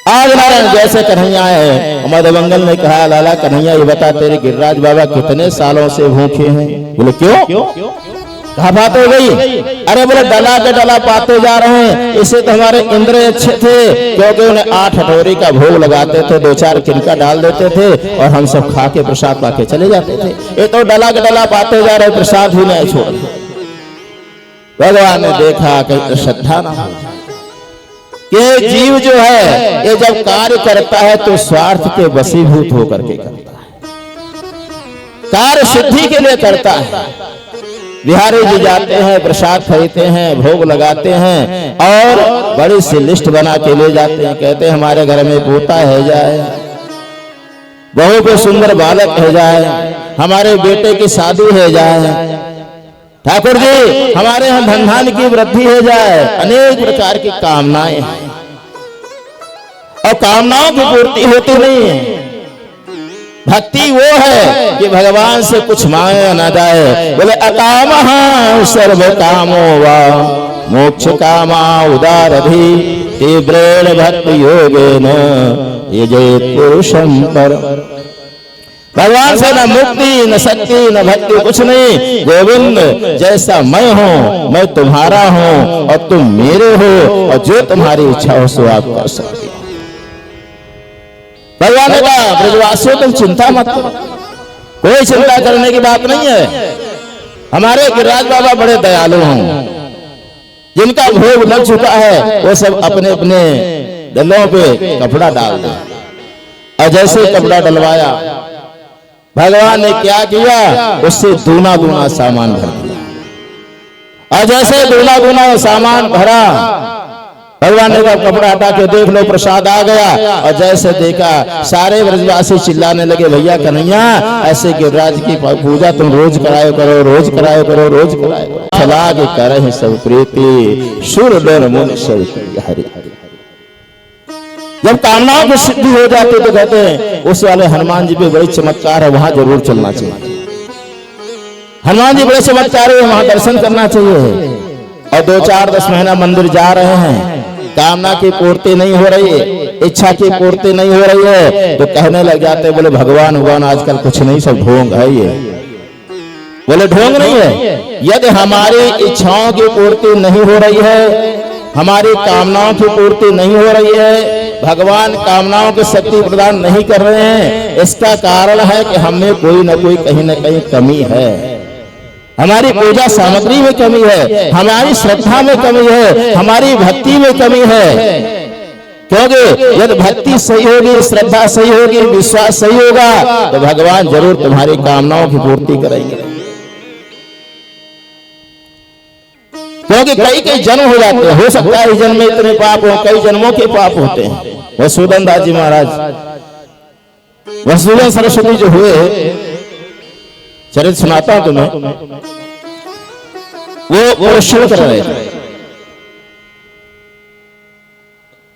आज नारायण जैसे कन्हैया है, मधुमंगल ने कहा लाला कन्हैया ये बता तेरे गिरिराज बाबा कितने सालों से भूखे हैं? बोले क्यों कहा बात हो गई? अरे बोले डला के डला पाते जा रहे हैं, इससे तो हमारे इंद्र अच्छे थे, क्योंकि उन्हें 8 हटोरी का भोग लगाते थे, 2-4 किनका डाल देते थे, और हम सब खा के प्रसाद पाके चले जाते थे। ये तो डला के डला पाते जा रहे, प्रसाद भी नहीं छोड़। भगवान ने देखा कहीं श्रद्धा ना हो। ये जीव जो है ये जब कार्य करता है तो स्वार्थ के वशीभूत होकर के करता है, कार्य सिद्धि के लिए करता है। बिहारी जी जाते हैं, प्रसाद खरीदते हैं, भोग लगाते हैं, और बड़ी सी लिस्ट बना के ले जाते हैं। कहते हैं हमारे घर में पोता है जाए, बहू पे सुंदर बालक है जाए, हमारे बेटे की शादी है जाए, ठाकुर जी हमारे यहाँ धन धान्य की वृद्धि हो जाए। अनेक प्रकार की कामनाएं हैं, और कामनाओं की पूर्ति होती नहीं है। भक्ति वो है कि भगवान से कुछ मांगा ना जाए। बोले अकामः सर्व कामो वा मोक्ष कामा उदारधि तीव्रेण भक्ति योगेन यजेत पुरुषं पर। भगवान से न मुक्ति न शक्ति न भक्ति कुछ नहीं। गोविंद जैसा मैं हूँ, मैं तुम्हारा हूँ और तुम मेरे हो, और जो तुम्हारी इच्छा हो सो आप कर सकते हो। भगवान ने कहा ब्रजवासियों तुम चिंता मत करो, कोई चिंता करने की बात नहीं है। हमारे गिरिराज बाबा बड़े दयालु हैं, जिनका भोग लग चुका है वो सब अपने अपने डलों पे कपड़ा डाल दे। और जैसे कपड़ा डलवाया भगवान ने क्या किया, उससे दूना दूना सामान भर दिया। और जैसे दूना दूना सामान भरा, भगवान ने कहा कपड़ा हटा के देख लो प्रसाद आ गया। और जैसे देखा सारे ब्रजवासी चिल्लाने लगे भैया कन्हैया ऐसे गिरिराज की पूजा तुम रोज करायो करो, रोज करायो करो, रोज करायो करो। फला के करे सब प्रीति सुर डर मुनि सब हरि। जब कामनाओं की सिद्धि हो जाती तो कहते हैं उस वाले हनुमान जी पे बड़ी चमत्कार है, वहां जरूर चलना चाहिए। हनुमान जी बड़े चमत्कार है, वहां दर्शन करना चाहिए। और 2-4-10 महीना मंदिर जा रहे हैं, कामना की पूर्ति नहीं हो रही है, इच्छा की पूर्ति नहीं हो रही है, तो कहने लग जाते बोले भगवान भगवान आजकल कुछ नहीं, सब ढोंग है ये। बोले ढोंग नहीं है। यदि हमारी इच्छाओं की पूर्ति नहीं हो रही है, हमारी कामनाओं की पूर्ति नहीं हो रही है, भगवान कामनाओं की शक्ति प्रदान नहीं कर रहे हैं, इसका कारण है कि हमें कोई न कोई कहीं न कहीं कमी है। हमारी पूजा सामग्री में कमी है, हमारी श्रद्धा में कमी है, हमारी भक्ति में कमी है। क्योंकि यदि भक्ति सही होगी, श्रद्धा सही होगी, विश्वास सही होगा, तो भगवान जरूर तुम्हारी कामनाओं की पूर्ति करेंगे। क्योंकि कई कई जन्म हो जाते हैं, हो सकता है इस जन्म में इतने पाप हो, कई जन्मों के पाप होते हैं। वसुदेव दास जी महाराज, वसुदेव सरस्वती जो हुए, चरित्र सुनाता हूं तुम्हें। वो पुरुषण कर रहे थे,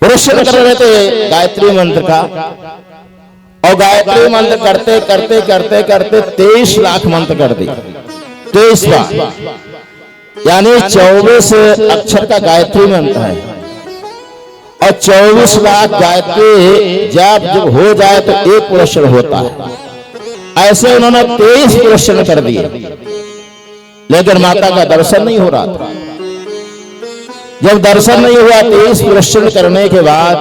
पुरुषण कर रहे थे गायत्री मंत्र का, और गायत्री मंत्र करते करते करते करते 23 लाख मंत्र कर दिए। 23 बार, यानी 24 अक्षर का गायत्री मंत्र है, और 24 लाख गायत्री जब हो जाए तो एक पुरुषण होता है। ऐसे उन्होंने 23 पुरुषण कर दिए, लेकिन माता का दर्शन नहीं हो रहा था। जब दर्शन नहीं हुआ 23 पुरुषण करने के बाद,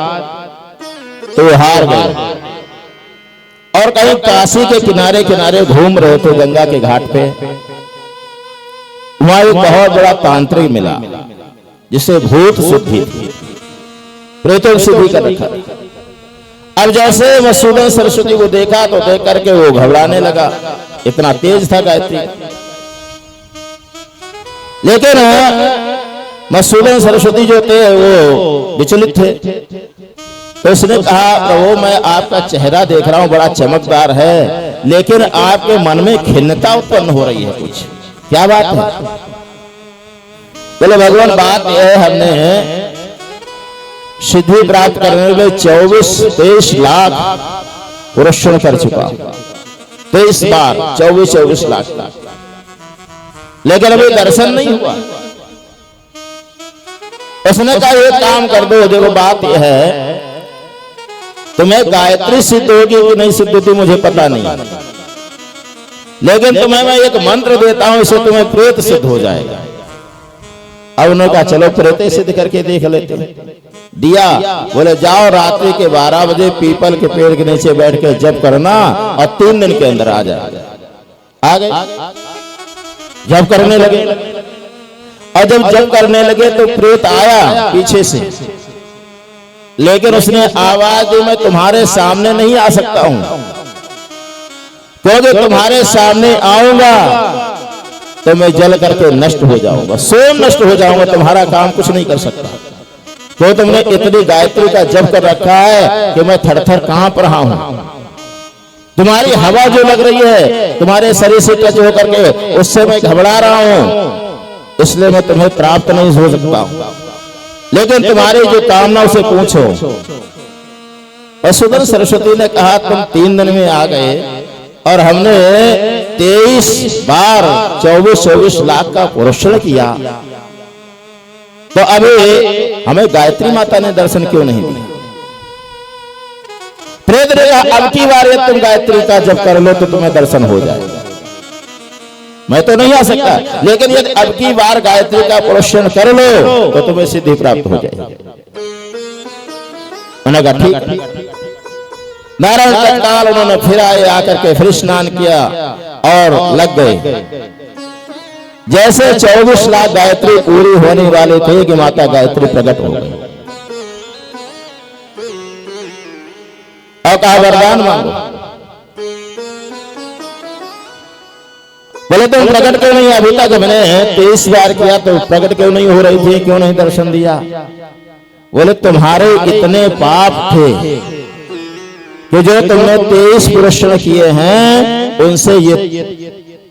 तो वो हार गए और कहीं काशी के किनारे किनारे घूम रहे थे, गंगा के घाट पे। वहां एक बहुत बड़ा तांत्रिक मिला, जिसे भूत सिद्धि थी, प्रेतों सिद्धि का रखा। अब जैसे मधुसूदन सरस्वती को देखा तो देख करके वो घबराने लगा, इतना तेज था गायत्री। लेकिन मधुसूदन सरस्वती जो थे वो विचलित थे। तो उसने कहा, प्रभु मैं आपका चेहरा देख रहा हूं, बड़ा चमकदार है, लेकिन आपके मन में खिन्नता उत्पन्न हो रही है, कुछ क्या बात है? बोले भगवान बात यह है, हमने सिद्धि प्राप्त करने में 23 लाख पुरुषण कर चुका, 23 बार 24 लाख, लेकिन अभी दर्शन नहीं हुआ। उसने कहा एक काम कर दो, देखो बात यह है, तुम्हें गायत्री सिद्ध होगी कि नहीं सिद्ध होती मुझे पता नहीं, लेकिन तुम्हें मैं एक मंत्र देता हूं, इससे तुम्हें प्रेत सिद्ध हो जाएगा। अब उन्होंने कहा चलो प्रेत सिद्ध करके देख लेते हैं। दिया, बोले जाओ रात्रि के 12 बजे पीपल के पेड़ के नीचे बैठ के जप करना, और 3 दिन के अंदर आ जाए। आ गए, जप करने लगे, और जब जप करने लगे तो प्रेत आया पीछे से, लेकिन उसने आवाज दी, मैं तुम्हारे सामने नहीं आ सकता हूं, क्योंकि तुम्हारे सामने आऊंगा तो मैं जल करके नष्ट हो जाऊंगा, स्वयं नष्ट हो जाऊंगा, तुम्हारा काम कुछ नहीं कर सकता। तो तुमने इतनी गायत्री का जप कर रखा है कि मैं थर-थर कांप रहा हूं। तुम्हारी हवा जो लग रही है तुम्हारे शरीर से टच होकर के, उससे मैं घबरा रहा हूं, इसलिए मैं तुम्हें प्राप्त नहीं हो सकता हूं, लेकिन तुम्हारी जो कामना उसे पूछो। वसुदेव सरस्वती ने कहा तुम 3 दिन में आ गए, और हमने 23 बार 24 लाख का पुरुषण किया, तो अभी हमें गायत्री माता ने दर्शन क्यों नहीं दिया? प्रेत ने कहा अब की बार तुम गायत्री का जप कर लो तो तुम्हें दर्शन हो जाएगा। मैं तो नहीं आ सकता, लेकिन यदि अब की बार गायत्री का पुरुषण कर लो तो तुम्हें सिद्धि प्राप्त हो जाएगी। उन्होंने कहा ठीक। नारायण तत्काल उन्होंने फिर आए, आकर के फिर स्नान किया और लग गए। जैसे 24 लाख गायत्री पूरी होने वाले थे कि माता गायत्री प्रकट हो गई, और कहा वरदान मांगो। बोले तुम प्रकट क्यों नहीं? अभी तक मैंने 23 बार किया तो प्रकट क्यों नहीं हो रही थी, क्यों नहीं दर्शन दिया? बोले तुम्हारे इतने पाप थे कि जो तुमने 23 पुरुषण किए हैं, उनसे ये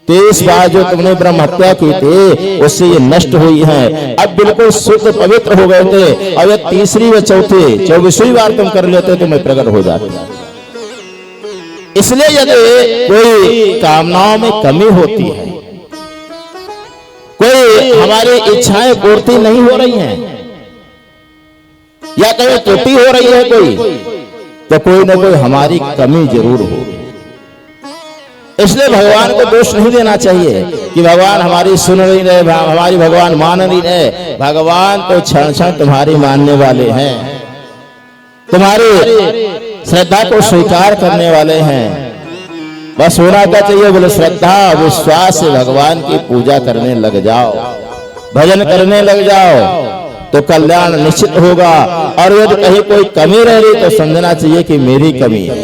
23 बार जो तुमने ब्रह्म हत्या की थी उससे ये नष्ट हुई है। अब बिल्कुल शुद्ध पवित्र हो गए थे, और ये तीसरी व चौथी 24वीं बार तुम कर लेते तो मैं प्रकट हो जाते। इसलिए यदि कोई कामनाओं में कमी होती है, कोई हमारी इच्छाएं पूर्ति नहीं हो रही हैं, या कहीं त्रुटि हो रही है कोई, तो कोई ना कोई हमारी कमी जरूर होगी। इसलिए भगवान को दोष नहीं देना चाहिए कि भगवान हमारी सुन नहीं रहे, हमारी भगवान मान नहीं रहे। भगवान तो क्षण क्षण तुम्हारी मानने वाले हैं, तुम्हारी श्रद्धा को स्वीकार करने वाले हैं। बस होना क्या चाहिए, बोले श्रद्धा विश्वास से भगवान की पूजा करने लग जाओ, भजन करने लग जाओ, तो कल्याण निश्चित होगा। और यदि कहीं कोई कमी रह रही तो समझना चाहिए कि मेरी कमी है।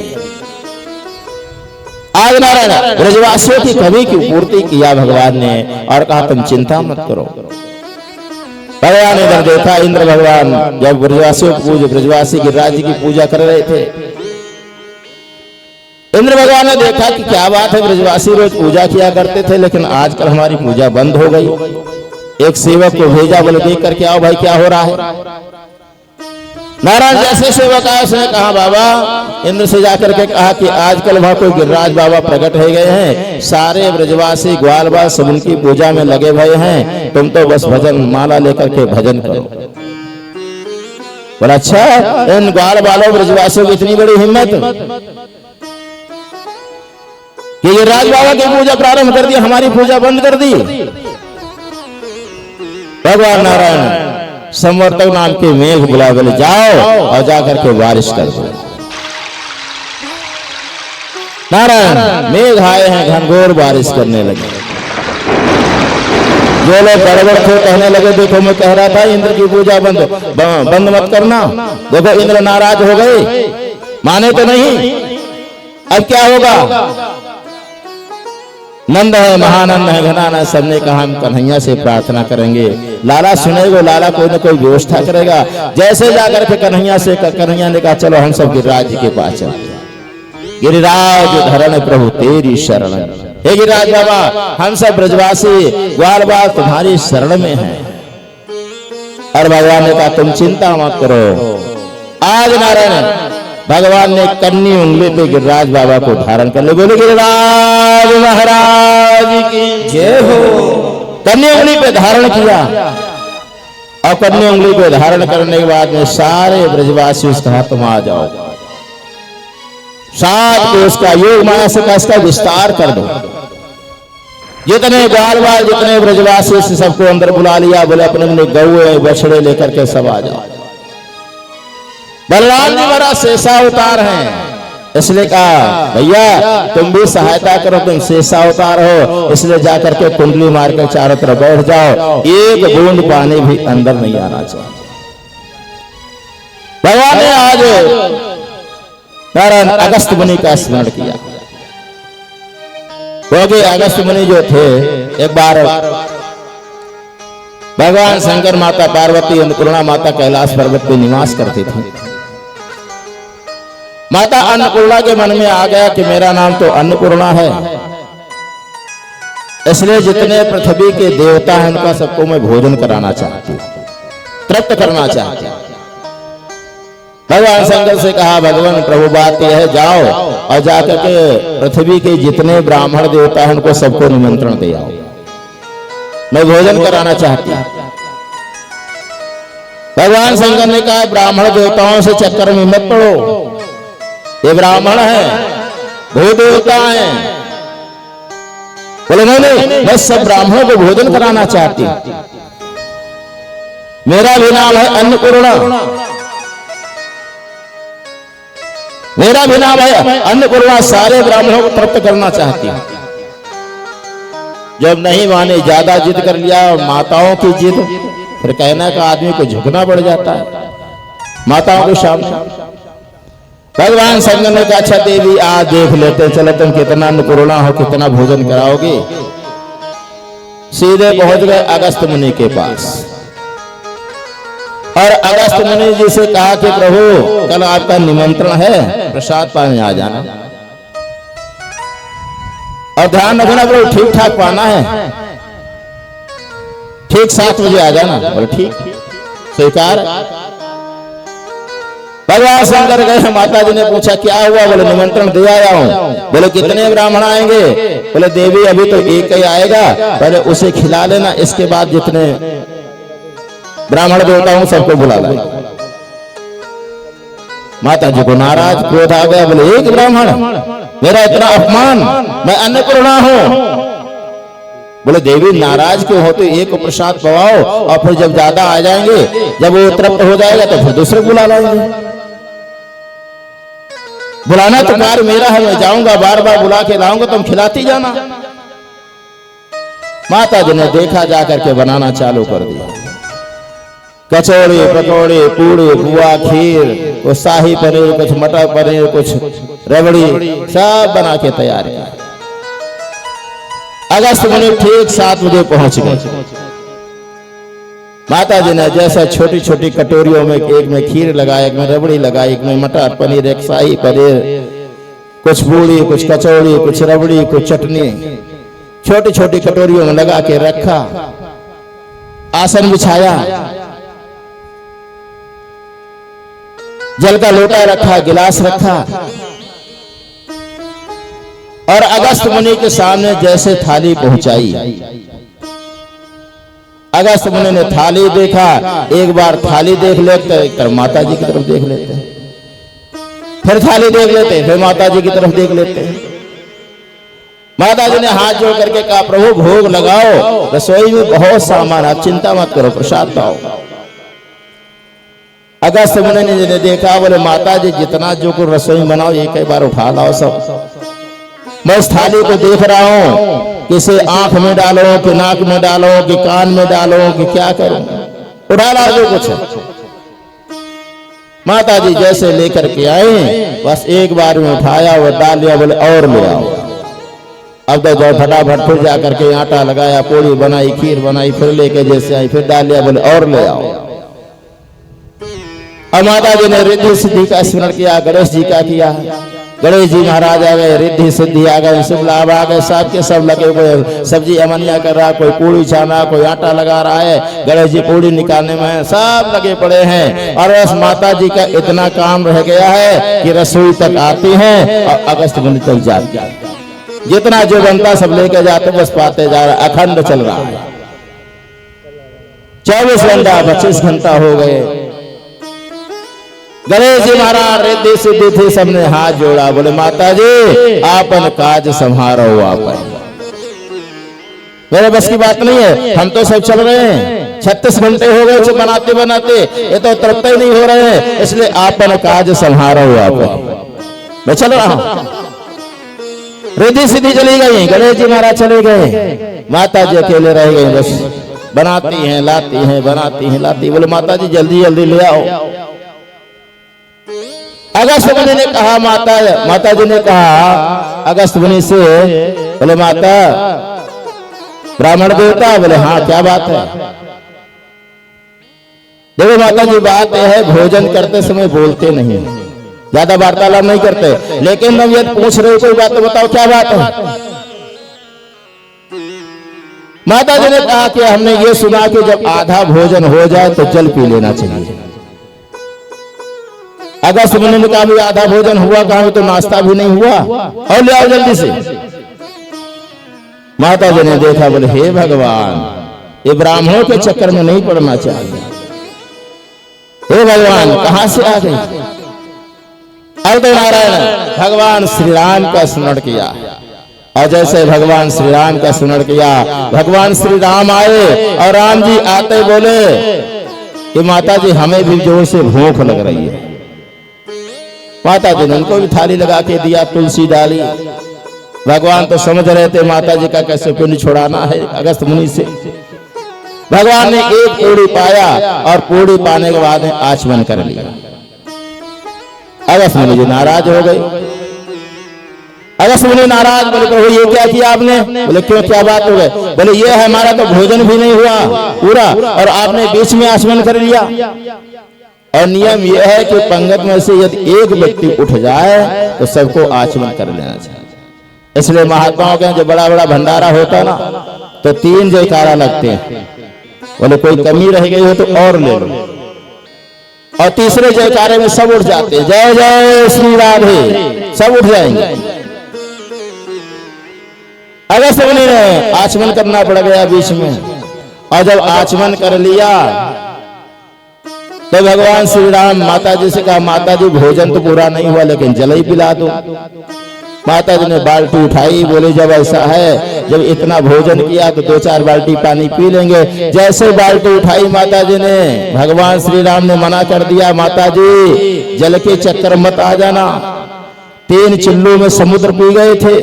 आज नारायण ब्रजवासियों की कमी की पूर्ति किया भगवान ने और कहा तुम चिंता मत करो। भगवान ने इधर देखा, इंद्र भगवान जब ब्रजवासियों की पूजा, ब्रजवासी गिरिराज जी की पूजा कर रहे थे, इंद्र भगवान ने देखा कि क्या बात है, ब्रजवासी रोज पूजा किया करते थे लेकिन आजकल हमारी पूजा बंद हो गई। एक सेवक को भेजा, बोले देख करके आओ भाई क्या हो रहा है। नारायण जैसे सेवक आया, उसने कहा बाबा, इंद्र से जाकर के कहा कि आजकल वहां कोई गिरिराज बाबा प्रकट हो गए हैं, सारे ब्रजवासी ग्वालबाल सब उनकी पूजा में लगे हुए हैं, तुम तो बस भजन माला लेकर के भजन करो। बोला अच्छा, इन ग्वालबालों ब्रजवासियों की इतनी बड़ी हिम्मत कि गिरिराज बाबा की पूजा प्रारंभ कर दी, हमारी पूजा बंद कर दी। भगवान नारायण संवर्तक नाम के मेघ बुला, बोले जाओ और जाकर के बारिश कर दो। नारायण मेघ आए हैं, घनघोर बारिश करने लगे। जो लोग गड़बड़ थे कहने लगे देखो मैं कह रहा था इंद्र की पूजा बंद मत करना, देखो इंद्र नाराज हो गए, माने तो नहीं, अब क्या होगा। नंद है, महानंद है, घनानंद, सबने कहा हम कन्हैया से प्रार्थना करेंगे, लाला सुनेगा, लाला कोई ना कोई व्यवस्था करेगा। जैसे जाकर के कन्हैया ने कहा चलो हम सब गिरिराज जी के पास चलते। गिरिराज धरण प्रभु तेरी शरण, हे गिरिराज बाबा हम सब ब्रजवासी ग्वालबाल तुम्हारी शरण में हैं। और भगवान ने कहा तुम चिंता मत करो। आज नारायण भगवान ने कन्नी उंगली पे गिरिराज बाबा को धारण कर ले, बोले गिरिराज महाराज की जय हो। कन्नी उंगली पे धारण किया और कन्नी उंगली पे धारण करने के बाद में सारे ब्रजवासी उसका हाथ में आ जाओ, साथ को उसका योग माया से इसका विस्तार कर दो। जितने ग्वालबाल जितने ब्रजवासी से सबको अंदर बुला लिया, बोले अपने अपने गऊ बछड़े लेकर के सब आ जाओ। बलराम जी बड़ा शेषावतार हैं, इसलिए कहा भैया तुम भी सहायता करो, तुम शेषावतार हो, इसलिए जाकर के कुंडली मार कर चारों तरफ बैठ जाओ, एक बूंद पानी भी अंदर नहीं आना चाहिए। भगवान ने आज नारायण अगस्त मुनि का स्मरण किया, क्योंकि अगस्त मुनि जो थे एक बार भगवान शंकर, माता पार्वती, अन्नपूर्णा माता कैलाश पर्वत पे निवास करती थी। माता अन्नपूर्णा के मन में आ गया कि मेरा नाम तो अन्नपूर्णा है, इसलिए जितने पृथ्वी के देवता हैं उनका सबको मैं भोजन कराना चाहती हूँ, तृप्त करना चाहती हूँ। भगवान शंकर से कहा भगवान प्रभु बात यह है, जाओ और जाकर के पृथ्वी के जितने ब्राह्मण देवता हैं उनको सबको निमंत्रण दे आओ, मैं भोजन कराना चाहती हूँ। भगवान शंकर ने कहा ब्राह्मण देवताओं से चक्कर में मत पड़ो, ये ब्राह्मण है, भूत देवता है। बोले नहीं, मैं सब ब्राह्मणों को भोजन कराना चाहती हूँ, मेरा भी नाम है अन्नपूर्णा, मेरा भी नाम है अन्नपूर्णा, सारे ब्राह्मणों को तृप्त करना चाहती हूँ। जब नहीं माने, ज्यादा जिद कर लिया, माताओं की जिद, फिर कहना का आदमी को झुकना पड़ जाता है माताओं के सामने। भगवान शंकर ने कहा अच्छा देवी आज देख लेते, चलो तुम कितना अन्नपूर्णा हो, कितना भोजन कराओगे। सीधे पहुंच गए अगस्त मुनि के पास और अगस्त मुनि जी से कहा कि प्रभु कल आपका निमंत्रण है, प्रसाद पाने आ जाना और ध्यान रखना प्रभु ठीक ठाक पाना है, ठीक 7 बजे आ जाना। बोले ठीक, स्वीकार। भगवान शंकर गए, माता जी ने पूछा क्या हुआ, बोले निमंत्रण दे आया हूं। बोले कितने ब्राह्मण आएंगे, बोले देवी अभी तो एक ही आएगा, पहले उसे खिला लेना, इसके बाद जितने ब्राह्मण देवता हूं सबको बुला लाए। माता जी को नाराज, क्रोध आ गया। बोले एक ब्राह्मण, मेरा इतना अपमान, मैं अन्नपूर्णा हूं। बोले देवी नाराज क्यों हो, तो एक को प्रसाद पवाओ और फिर जब ज्यादा आ जाएंगे, जब वो तृप्त हो जाएगा तो फिर दूसरे बुला लाएंगे। बुलाना तो कार्य मेरा है, मैं जाऊंगा, बार बार बुला के लाऊंगा, तुम खिलाती जाना। माता जी ने देखा, जाकर के बनाना चालू कर दिया। कचौड़ी, पकौड़ी, पूड़ी, बुआ, खीर, कुछ शाही पनीर, कुछ मटर पनीर, कुछ रबड़ी, सब बना के तैयार किया। अगस्त मुनि ठीक 7 बजे पहुंच गए। माता जी ने जैसा छोटी छोटी कटोरियों में, एक में खीर लगाई, एक में रबड़ी लगाई, एक में मटर पनीर, एक शाही पनीर, कुछ पूड़ी, कुछ कचौड़ी, कुछ रबड़ी, कुछ चटनी, छोटी छोटी कटोरियों में लगा के रखा। आसन बिछाया, जल का लोटा रखा, गिलास रखा, और अगस्त मुनि के सामने जैसे थाली पहुंचाई। अगस्त मुनि ने थाली देखा, एक बार थाली देख लेते, एक तरफ माता जी की तरफ देख लेते, फिर थाली देख लेते, फिर माता जी की तरफ देख लेते। माता जी ने हाथ जोड़ करके कहा, प्रभु भोग लगाओ, रसोई में बहुत सामान, आप चिंता मत करो, प्रसाद पाओ। अगस्त मुनि ने देखा, बोले माता जी जितना जो कुछ रसोई बनाओ एक ही बार उठा लाओ सब। मैं इस थाली को देख रहा हूं, किसे आंख में डालो, कि नाक में डालो, कि कान में डालो, कि क्या करूं, उठा लाओ जो कुछ है। माता जी जैसे लेकर के आए, बस एक बार में उठाया, वो डाल लिया, बोले और ले आओ। अब तो जाओ फटाफट, फिर जाकर के आटा लगाया, पूड़ी बनाई, खीर बनाई, फिर लेके जैसे आई, फिर डाल लिया, बोले और ले आओ। अब माता जी ने रिद्धि सिद्धि का स्मरण किया, गणेश जी का किया। गणेश जी महाराज आ गए, रिद्धि सिद्धि आ गए, शुभ लाभ आ गए, सब के सब लगे हुए। सब्जी अमनिया कर रहा, कोई पूड़ी छाना, कोई आटा लगा रहा है, गणेश जी पूड़ी निकालने में सब लगे पड़े हैं। और बस माता जी का इतना काम रह गया है कि रसोई तक आती हैं और अगस्त मुनि तक जाती है। जितना जो बनता सब लेके जाते, बस पाते जा रहा, अखंड चल रहा है। 24 घंटा 25 घंटा हो गए। गणेश जी महाराज रिद्धि सिद्धि थी, सबने हाथ जोड़ा, बोले माता जी आपन काज संभारो, आप मेरे बस की बात नहीं है, हम तो सब चल रहे हैं, 36 घंटे हो गए जो बनाते बनाते, ये तो तृप्त ही नहीं हो रहे हैं, इसलिए आपन काज संभारो, आप मैं चल रहा हूं। रिद्धि सिद्धि चली गई, गणेश जी महाराज चले गए, माता जी अकेले रह गए, बस बनाती हैं, लाती हैं, बनाती हैं, लाती। बोले माता जी जल्दी जल्दी ले आओ। अगस्त मुनि ने कहा, माता जी ने कहा अगस्त मुनि से, बोले माता ब्राह्मण देवता, बोले हाँ क्या बात है। देखो माता जी बात यह है, भोजन करते समय बोलते नहीं, ज्यादा वार्तालाप नहीं करते, लेकिन तुम यदि पूछ रहे हो कोई बात तो बताओ क्या बात है। माता जी ने कहा कि हमने ये सुना कि जब आधा भोजन हो जाए तो जल पी लेना चाहिए। अगस्त मुनि ने कहा भी आधा भोजन हुआ कहां, तो नाश्ता भी नहीं हुआ, और ले आओ जल्दी से। माता जी ने देखा, बोले हे भगवान, ये ब्राह्मणों के चक्कर में नहीं पड़ना चाहिए। हे भगवान कहां से आ गई। अब तो नारायण भगवान श्री राम का स्मरण किया, और जैसे भगवान श्री राम का स्मरण किया, भगवान श्री राम आए, और राम जी आते बोले कि माता जी हमें भी जोर से भूख लग रही है। माता जी ने उनको भी थाली लगा के दिया, तुलसी डाली। भगवान तो समझ रहे थे माता जी का कैसे पुण्य छुड़ाना है अगस्त मुनि से। भगवान ने एक पूड़ी पाया, और पूड़ी पाने के बाद आचमन कर लिया। अगस्त मुनि जी नाराज हो गए। अगस्त मुनि नाराज, बोले प्रभु ये क्या किया आपने। बोले क्यों, क्या बात हो गई। बोले ये है हमारा तो भोजन भी नहीं हुआ पूरा, और आपने बीच में आचमन कर लिया। और नियम यह है कि पंगत में से यदि एक व्यक्ति उठ जाए तो सबको आचमन कर लेना चाहिए। इसलिए महात्माओं के जो बड़ा बड़ा भंडारा होता है ना, तो 3 जयकारा लगते हैं। बोले कोई कमी रह गई हो तो और ले लो, और तीसरे जयकारे में सब उठ जाते हैं, जय जय श्री राधे, सब उठ जाएंगे। अगस्त मुनि ने आचमन करना पड़ गया बीच में, और जब आचमन कर लिया तो भगवान श्री राम माता जी से कहा, माता जी भोजन तो पूरा नहीं हुआ लेकिन जल ही पिला दो। माता जी ने बाल्टी उठाई, बोले जब ऐसा है, जब इतना भोजन किया तो 2-4 बाल्टी पानी पी लेंगे। जैसे बाल्टी उठाई माता जी ने, भगवान श्री राम ने मना कर दिया, माता जी जल के चक्कर मत आ जाना। 3 चिल्लों में समुद्र पी गए थे,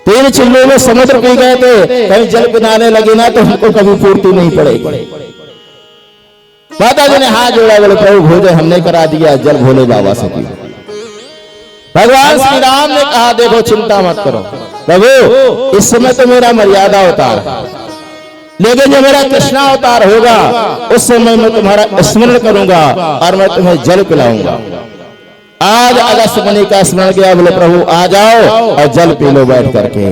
3 चिल्लों में समुद्र पी गए थे, कहीं जल पिलाने लगे ना तो हमको कभी पूर्ति नहीं पड़ेगी। माता जी ने हाथ जोड़ा, बोले प्रभु भोजन हमने करा दिया, जल भोले बाबा से पी। भगवान श्री राम ने कहा, देखो चिंता मत करो प्रभु, इस समय तो मेरा मर्यादा अवतार है, लेकिन जब मेरा कृष्णा अवतार होगा उस समय मैं तुम्हारा स्मरण करूंगा और मैं तुम्हें जल पिलाऊंगा। आज अगस्त मुनि का स्मरण किया, बोले प्रभु आ जाओ और जल पी लो बैठ करके।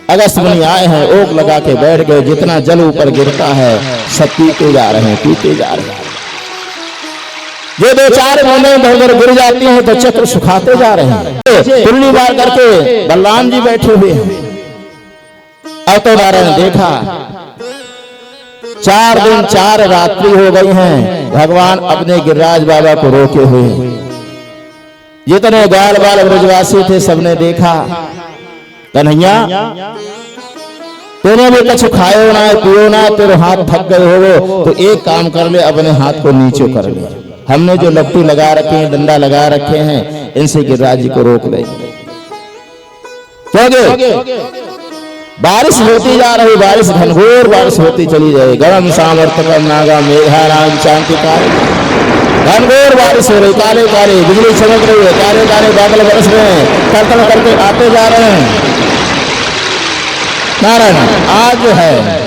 अगस्त मुनि आए हैं, ओक लगा के बैठ गए, जितना जल ऊपर गिरता है सब पीते जा रहे हैं, पीते जा रहे हैं। जो 2-4 बूंदें इधर गिर जाती हैं तो चक्र सुखाते जा रहे हैं। तुल्ली बार करके बलराम जी बैठे हुए हैं। अब तो नारायण देखा 4 दिन 4 रात्रि हो गई हैं, भगवान अपने गिरिराज बाबा को रोके हुए। जितने ग्वाल बाल ब्रजवासी थे सबने देखा, कन्हैया तूने भी कुछ खायो ना पियो ना, तेरे हाथ थक गए हो तो एक काम कर ले, अपने हाथ को नीचे कर ले। हमने जो लपटी लगा रखे हैं, डंडा लगा रखे हैं, इनसे गिरिराज जी को रोक ले। क्योंकि बारिश होती जा रही, बारिश घनघोर बारिश होती चली जाए। गरम सामर्थ्य नागा मेघाराम शांति काल, घनघोर बारिश हो रही, काले काले बिजली चमक रही है, काले काले बादल बरस रहे हैं, तड़तड़ करके आते जा रहे हैं। नारायण आज जो है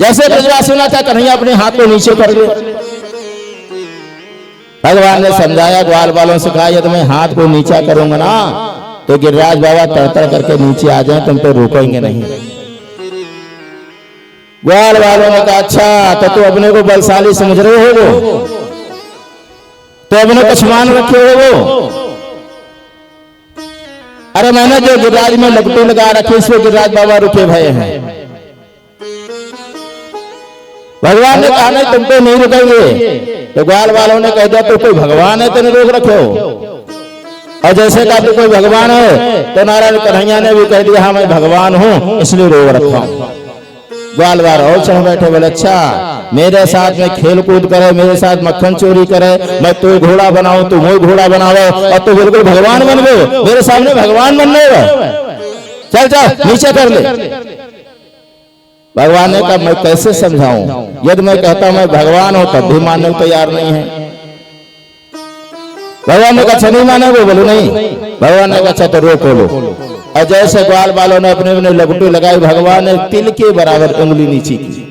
जैसे ब्रजवासी ना था, कन्हैया अपने हाथ को नीचे कर ले। भगवान ने समझाया, ग्वाल वालों से कहा, यदि मैं हाथ को नीचा करूंगा ना तो गिरिराज बाबा तड़तड़ करके नीचे आ जाए, तुम तो रोकेंगे नहीं। ग्वाल वालों ने कहा, अच्छा तो तू अपने को बलशाली समझ रहे हो, तो अपने कुछ मान रखे हो। अरे मैंने जो गिरिराज में लपटी लगा रखी, इसमें गिरिराज बाबा रुके भय हैं। भगवान ने कहा नहीं तुम तो नहीं रुकेंगे। तो ग्वाल वालों ने कह दिया, तो कोई भगवान है तेने रोक रखे हो। और जैसे कहा तो कोई भगवान है, तो नारायण कन्हैया ने भी कह दिया, हाँ मैं भगवान हूं इसलिए रोक रखा हूं। ग्वाल वाल और चढ़ बैठे, बोले अच्छा मेरे साथ में खेल कूद करे, मेरे साथ मक्खन चोरी करे, मैं तो घोड़ा बनाऊं, तू मोई घोड़ा बनावे और तू बिल्कुल भगवान बन गए, मेरे सामने भगवान बन गए, चल चल नीचे कर ले। भगवान ने कहा, मैं कैसे समझाऊं, यदि मैं कहता मैं भगवान हूं तब भी मानने को तैयार नहीं है। भगवान ने कहा नहीं माने वो, बोलो नहीं। भगवान ने कहा अच्छा तो रोको लो। और जैसे ग्वाल वालों ने अपने अपने लपटी लगाई, भगवान ने तिल के बराबर उंगली नीचे की।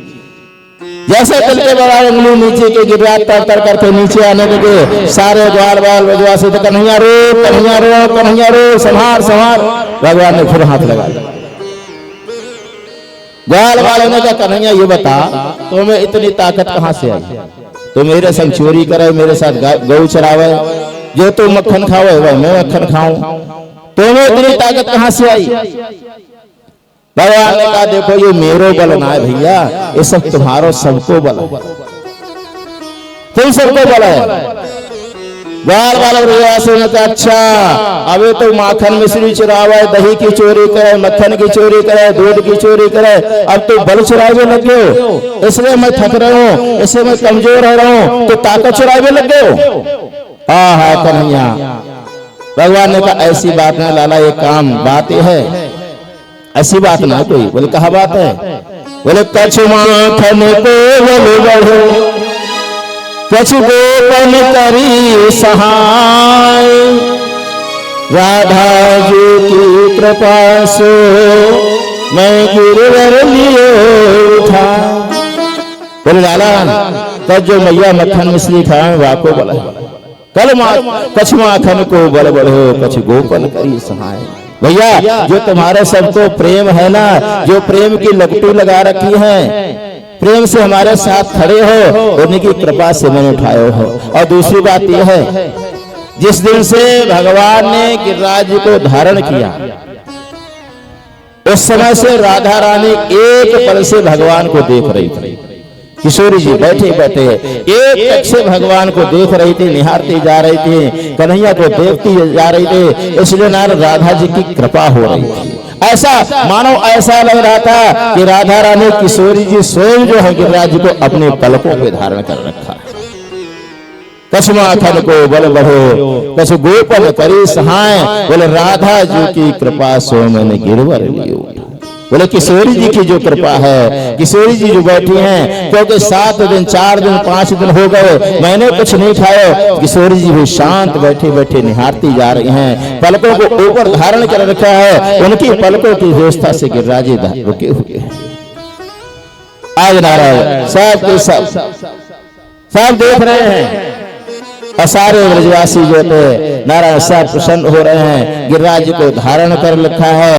जैसे तिल के बराबर उंगली नीचे की, गिरिराज तर करके नीचे आने लगे। सारे ग्वाल बाल ब्रजवासी तो कन्हैया रो कन्हैया रो कन्हैया रो, संहार संहार। भगवान ने फिर हाथ लगा दिया। ग्वाल वालों ने कहा कन्हैया ये बता, तुम्हें इतनी ताकत कहां से आई? तो मेरे संग चोरी करे, मेरे साथ गौ चरावे, जो तू मक्खन खावे वह मैं मक्खन खाऊं, तुम्हें इतनी ताकत कहां से आई? भगवान ने कहा देखो ये मेरो बल ना है भैया, ये सब तुम्हारो सबको बल है, तुम सबको बल है। ग्वाल वाला ब्रजवासी ने कहा अच्छा अबे तो माखन मिश्री चुरावे, दही की चोरी करे, मक्खन की चोरी करे, दूध की चोरी करे, अब तो बल चुरावे लगे हो, इसलिए मैं थक रहा हूँ, इसलिए मैं कमजोर हो रहा हूँ, तो ताकत चुरावे लगे हो। हाँ कन्हैया। भगवान ने कहा ऐसी बात ना लाला, ये काम बात है, ऐसी बात ना कोई। बोले कहा बात है? बोले कछु माखन को बढ़ो, कछु गोपन करी सहाय, राधा जी की कृपा से मैं गिरवर लिए उठा। बोले लाला कल जो मैया मक्खन मिश्री खाए वाको बोला, कल कछु माखन को बल बढ़ो, कछु गोपन करी सहाय। भैया जो तुम्हारे सबको प्रेम है ना, जो प्रेम की लपटी लगा रखी है, प्रेम से हमारे साथ खड़े हो, उनकी कृपा से मैंने उठाए हो। और दूसरी बात यह है, जिस दिन से भगवान ने गिरिराज को धारण किया उस समय से राधा रानी एक पल से भगवान को देख रही थी। किशोरी जी बैठे बैठे एक टक से भगवान को देख रही थी, निहारती जा रही थी, कन्हैया को देखती जा रही थी। इसलिए नारद राधा जी की कृपा हो रही थी। ऐसा मानो ऐसा लग रहा था कि राधा रानी किशोरी जी स्वयं जो है गिरिराज जी को अपने पलकों पे धारण कर रखा है। कसमाथन को बल बढ़ो कस गोपन करी सहाय, बोले राधा जी की कृपा सो मैंने गिरवर लियो। बोले किशोरी जी की जो कृपा है, किशोरी जी जो बैठी हैं, क्योंकि 7 दिन 4 दिन 5 दिन हो गए मैंने कुछ नहीं खाया, किशोरी जी भी शांत बैठे बैठे निहारती जा रही हैं, पलकों को ऊपर धारण कर रखा है। उनकी पलकों की व्यवस्था से गिरिराज जी रुके हुए हैं। आज नारायण सब के सब देख रहे हैं और सारे ब्रजवासी जो थे नारायण सब प्रसन्न हो रहे हैं, गिरिराज जी को धारण कर रखा है।